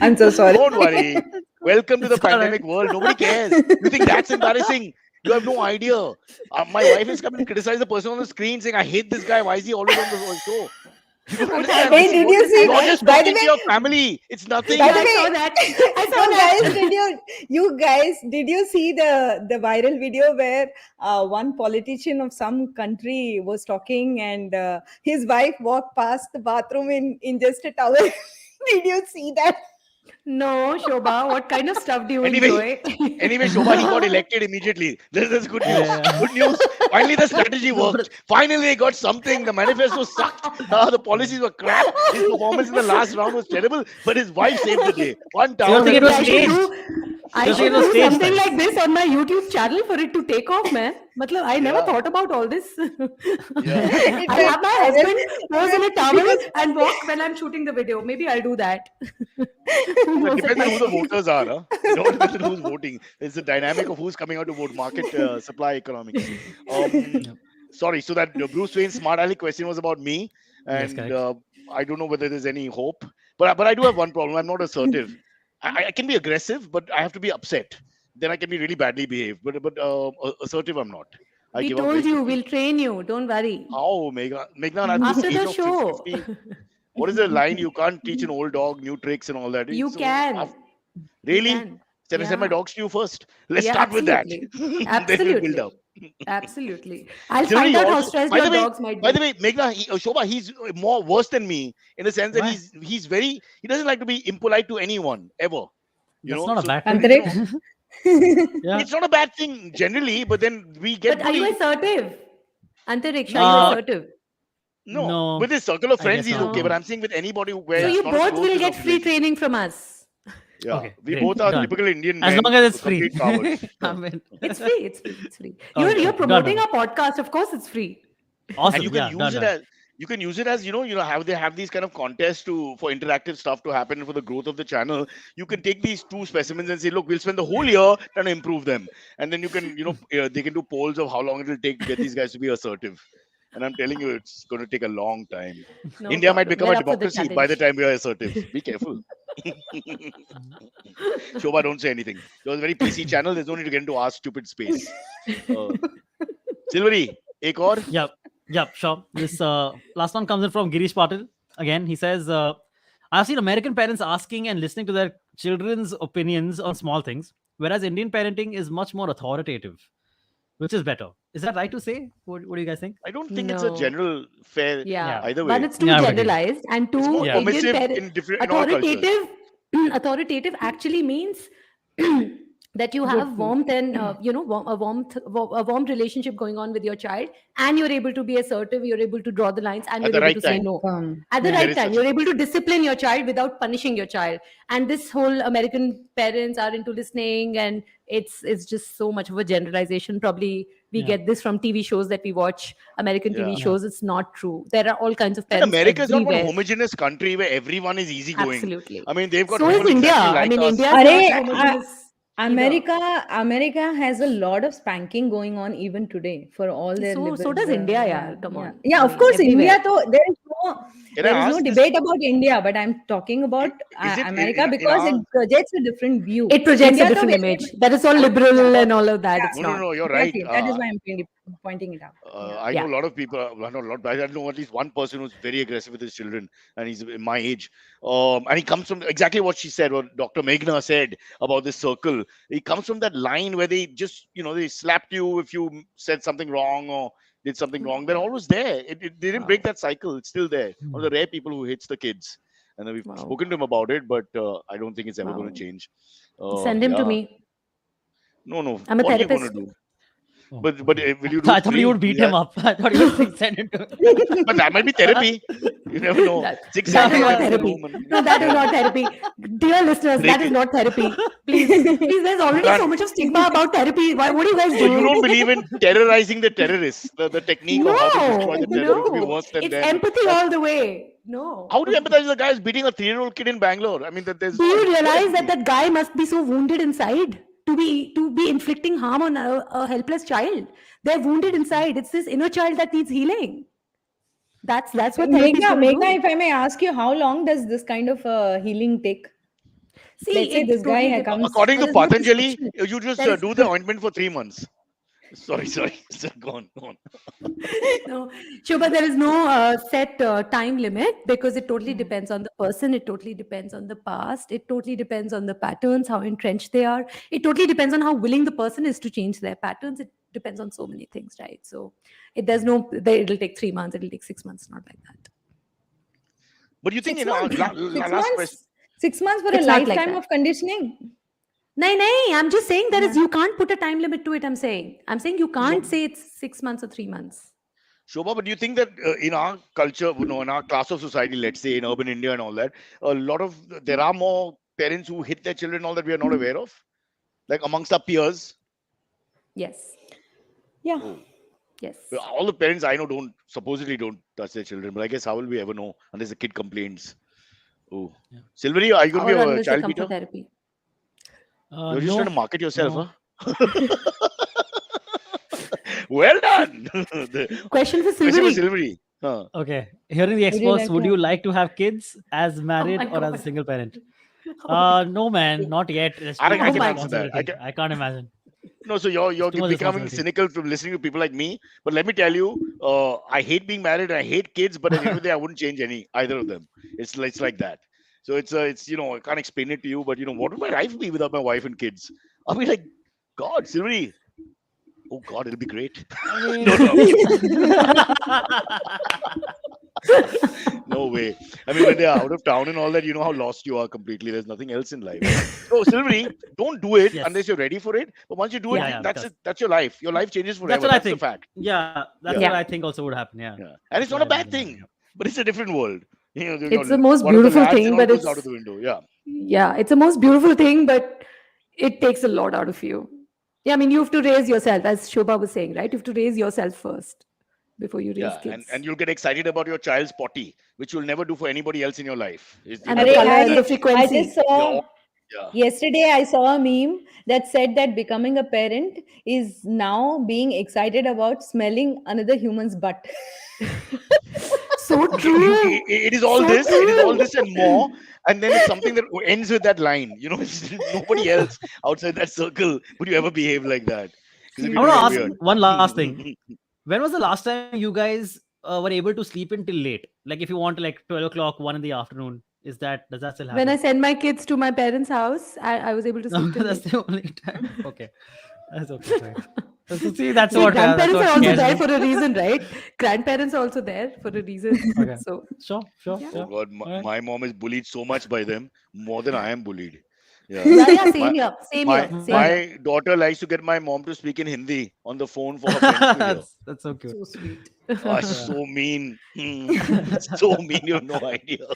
I'm so sorry. Don't worry. Welcome to the It's all right. pandemic world. Nobody cares. You think that's embarrassing? You have no idea. My wife is coming to criticize the person on the screen saying, I hate this guy. Why is he always on the show? You don't What understand. happened? Hey, This is did What you is see? that, you're guys? just By the talking to way, your family. It's nothing. by Yeah, the I saw way, that. I no saw guys, that. you guys did you see the viral video where one politician of some country was talking and his wife walked past the bathroom in just a towel? Did you see that? No, Shobha, what kind of stuff do you Anyway, enjoy? anyway, Shobha, he got elected immediately. This is good news. Yeah. Good news. Finally, the strategy No, but worked. Finally, they got something. The manifesto sucked. The policies were crap. His performance in the last round was terrible. But his wife saved the day. One so you're towel thinking and it Maybe was I one should day. staged. do I You're thinking should it was do staged something then. like this on my YouTube channel for it to take off, man. Matlab, I never Yeah, thought about all this. yeah. It I'll went have my viral husband pose in a towel because and walk when I'm shooting the video. Maybe I'll do that. It Pose at depends on my who the place. voters are. Huh? It all depends on who's voting. It's the dynamic of who's coming out to vote. Market supply economics. Um, Yep. sorry. So that Bruce Wayne's smart aleck question was about me, Yes, and correct. I don't know whether there's any hope. But I do have one problem. I'm not assertive. I can be aggressive, but I have to be upset. Then I can be really badly behaved. But assertive, I'm not. I We give up told very you quickly. we'll train you. Don't worry. How, Meghna, at this After age the of show, 50, what is the line? You can't teach an old dog new tricks and all that. you So, can. You really? can. Can I send my Yeah. dogs to you first? Let's Yeah, start with that. absolutely. Then we'll build up. Absolutely. Absolutely. I'll Similarly, find out how also, stressed your dogs might by the be. way, Meghna, Shobha, he's more worse than me in the sense that Why? he doesn't like to be impolite to anyone ever. You That's know, not a so bad thing. Antariksh. Yeah. it's not a bad thing generally, but then we get But are you bullied. assertive? Antariksh, No, are you he's not. assertive? No, No, with his circle of I friends, guess he's not. okay. But No. I'm saying with anybody where So Yeah. it's you not as both close will as a get free relationship. training from us. Yeah, Okay, we great. both are Done. typical Indian As men, long as it's free. complete cowards. I mean, It's free. It's free. It's free. okay, You're okay. Done, promoting done. our podcast. Of course, it's free. And Awesome. you can Yeah, use done, it done. as have they have these kind of contests to for interactive stuff to happen for the growth of the channel. You can take these two specimens and say, look, we'll spend the whole year trying to improve them, and then you can they can do polls of how long it will take to get these guys to be assertive. And I'm telling you, it's going to take a long time. No India might problem. become We're a up for the democracy by the challenge. time we are assertive. Be careful. Shobha, don't say anything. It was a very PC channel. There's no need to get into our stupid space. Uh, Silvery, ek aur? Yep. Yep. Sure. This last one comes in from Girish Patil. Again, he says, I've seen American parents asking and listening to their children's opinions on small things, whereas Indian parenting is much more authoritative. Which is better? Is that right to say? What do you guys think? I don't think it's a No. general fair Yeah. either One, way. it's too Yeah, I would agree. generalized, and It's more two, Yeah. Indian permissive parent in all cultures. authoritative. Authoritative actually means that you have Good. warmth and a warm relationship going on with your child, and you're able to be assertive. You're able to draw the lines, and At you're the able right to say time. no Confirm. at the Yeah. There right is time. such a You're able to discipline your child without punishing your child. And this whole American parents are into listening, and it's just so much of a generalization. Probably we Yeah. get this from TV shows that we watch, American TV Yeah. Yeah. shows. It's not true. There are all kinds of And parents America is not one everywhere. homogeneous country where everyone is easygoing. Absolutely. I mean, they've got So is people India. exactly I like mean, us. India is Are not Exactly. homogeneous either. America has a lot of spanking going on even today for all their So does India, yeah. Come yeah. on. Yeah, I of mean, course, India. everywhere. So Can I there is no ask this? debate about India, but I'm talking about Is it America in because it our? projects a different view. It projects a India, different though, image. That is all liberal and all of that. It's No, not. you're right. exactly. That is why I'm pointing it out. Yeah. I know Yeah. a lot of people. I know a lot, but I know at least one person who's very aggressive with his children, and he's my age. And he comes from exactly what she said, what Dr. Meghna said about this circle. He comes from that line where they just, they slapped you if you said something wrong or did something wrong. They're always there. They didn't break Wow. that cycle. It's still there. One of the rare people who hates the kids. And we've Wow. spoken to him about it, but I don't think it's ever going Wow. to change. Send him to Yeah. me. No. I'm a What are you going to therapist. do? Oh, But okay. will you do I it thought free? you would beat him up. I thought you would send him to. But that might be therapy. You never know. That, 6 that a.m. is you not might be in the therapy. room and No, that is not therapy. Dear listeners, break that is it. not therapy. Please, there's already so can't. much of stigma about therapy. What are you guys So you doing? don't believe in terrorizing the terrorists, the technique of how to destroy the terrorists to be No. worse than It's them. empathy That's, all the way. No. how do you empathize with the guy who's beating a 3-year-old kid in Bangalore? I mean, that there's Do you what realize empathy? that guy must be so wounded inside to be inflicting harm on a helpless child? They're wounded inside. It's this inner child that needs healing. That's what therapy is going to Megha, do. if I may ask you, how long does this kind of healing take? See, Let's say it this guy totally depends. comes. According to What is the Patanjali, prescription? you just There is do the ointment for 3 months. Sorry. Go on. No, Shobha, there is no set time limit because it totally depends on the person. It totally depends on the past. It totally depends on the patterns, how entrenched they are. It totally depends on how willing the person is to change their patterns. It depends on so many things, right? So there's no, it'll take 3 months, it'll take 6 months, not like that. But you think, 6 months. Six last question. months. 6 months for a It's not like lifetime that. of conditioning. No, I'm just saying there is, Yeah. you can't put a time limit to it. I'm saying you can't say it's 6 months or 3 months. Shobha, but do you think that in our culture, in our class of society, let's say in urban India and all that, there are more parents who hit their children, all that we are not aware of, like amongst our peers. Yes. Yeah. Oh, Yes. all the parents I know supposedly don't touch their children, but I guess how will we ever know unless the kid complains? Oh, Yeah. Silvery, are you going Or to be a unless they child come for beater? therapy. You're just trying to No, market yourself, no. huh? Well done. The Question for question for Silvery. Silvery. Huh. Okay, hearing the Would you experts, like would to you have like to have kids as married my or as a God. single parent? Oh, No, man, not yet. It's I too think I much oh can my answer that. responsibility. I can't imagine. No, so It's you're too much becoming responsibility. cynical from listening to people like me. But let me tell you, I hate being married and I hate kids. But at the end of the day, I wouldn't change either of them. It's like that. So it's I can't explain it to you. But what would my life be without my wife and kids? I'll be like, God, Silvery. Oh God, it'll be great. I mean, No, no way. I mean, when they're out of town and all that, you know how lost you are completely. There's nothing else in life. So, Silvery, don't do it yes. unless you're ready for it. But once you do it, yeah. Yeah, that's because it. That's your life. Your life changes that's forever. what I That's the think. fact. Yeah, that's Yeah, what I Yeah. think also would happen. Yeah, yeah. And that's it's not what a I bad believe in that. thing, but it's a different world. It's the most One of the beautiful lads and thing, all but goes out of it's, the window. Yeah. yeah, it's the most beautiful thing, but it takes a lot out of you. Yeah, I mean, you have to raise yourself, as Shobha was saying, right? You have to raise yourself first before you raise Yeah. And kids. you'll get excited about your child's potty, which you'll never do for anybody else in your life. You'll And the never Arey, do color it for and I the that. I just frequency. You're saw all, yeah. yesterday I saw a meme that said that becoming a parent is now being excited about smelling another human's butt. So true. It is all So this. It is all true. this and more. And then it's something that ends with that line. It's nobody else outside that circle would you ever behave like that because then I we're want to doing it ask Seriously. weird. one last thing. When was the last time you guys were able to sleep until late? Like if you want to, like 12 o'clock, 1 in the afternoon, does that still When I happen? send my kids to my parents' house, I was able to No, sleep till that's late. the only time. Okay, that's okay. Fine. So see, that's See, that's grandparents what are also scares there me. for a reason, right? Grandparents are also there for a reason. Okay, So, sure, sure, yeah. Oh sure. God, All right. my mom is bullied so much by them more than I am bullied. Yeah, Yeah, yeah, my same here. Same my here. Same Well, here. my daughter likes to get my mom to speak in Hindi on the phone for her friends to hear. that's so cute. So sweet. Oh, Yeah. so mean. So mean. You have no idea.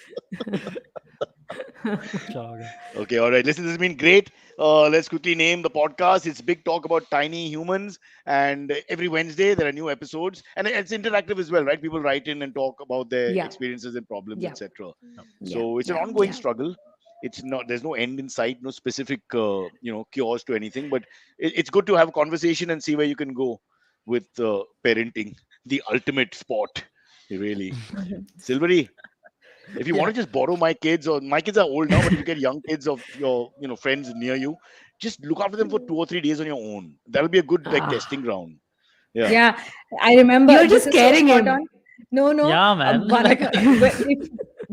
Sure. Okay. Okay, all right. Listen, this has been great. Let's quickly name the podcast. It's Big Talk About Tiny Humans. And every Wednesday, there are new episodes. And it's interactive as well, right? People write in and talk about their Yeah. experiences and problems, Yeah. etc. Yeah. So it's an Yeah. ongoing Yeah. struggle. It's not, there's no end in sight, no specific, cures to anything. But it's good to have a conversation and see where you can go with parenting, the ultimate sport, really. Silvery, if you want Yeah. to just borrow my kids, or my kids are old now, but if you get young kids of your friends near you, just look after them for 2 or 3 days on your own. That'll be a good like Ah. testing ground. Yeah. Yeah, I remember You're this just is so scaring spot him. on. No, no. Yeah, man. One of Like, my,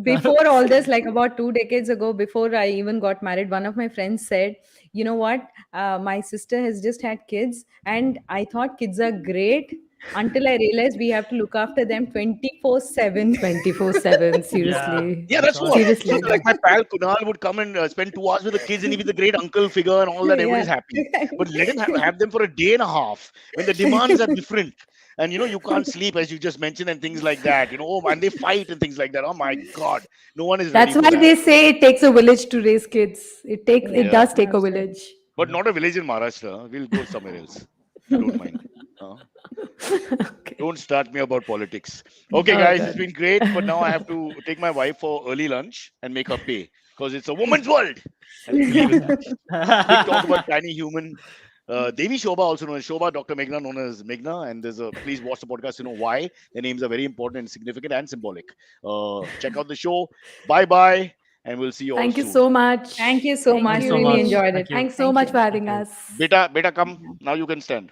before all this, like about 2 decades ago, before I even got married, one of my friends said, "You know what? My sister has just had kids, and I thought kids are great until I realized we have to look after them 24/7." 24/7. yeah, Seriously. Yeah, I'm that's sure. what. So Seriously. like my pal Kunal would come and spend 2 hours with the kids, and he'd be the great uncle figure and all that. Yeah. Everybody's happy. But let him have them for a day and a half when the demands are different. And you can't sleep as you just mentioned and things like that. And they fight and things like that. Oh my God, no one is ready That's for why that. they say it takes a village to raise kids. It Yeah, Yeah, does take a absolutely. village. but not a village in Maharashtra. We'll go somewhere else. I don't mind. Uh, Okay. don't start me about politics. Okay, Oh guys, it's god. been great, but now I have to take my wife for early lunch and make her pay because it's a woman's world, and we believe in that. Big talk about tiny human. Devishobha, also known as Shobha, Dr. Meghna, known as Meghna, and please watch the podcast to know why their names are very important and significant and symbolic. Check out the show. Bye bye, and we'll see you all Thank you soon. so much. Thank you so Thank much. Thanks so Really much. you. enjoyed it. Thank you. Thanks so Thank much you. for Thank having you. us. Beta, come. Now you can stand.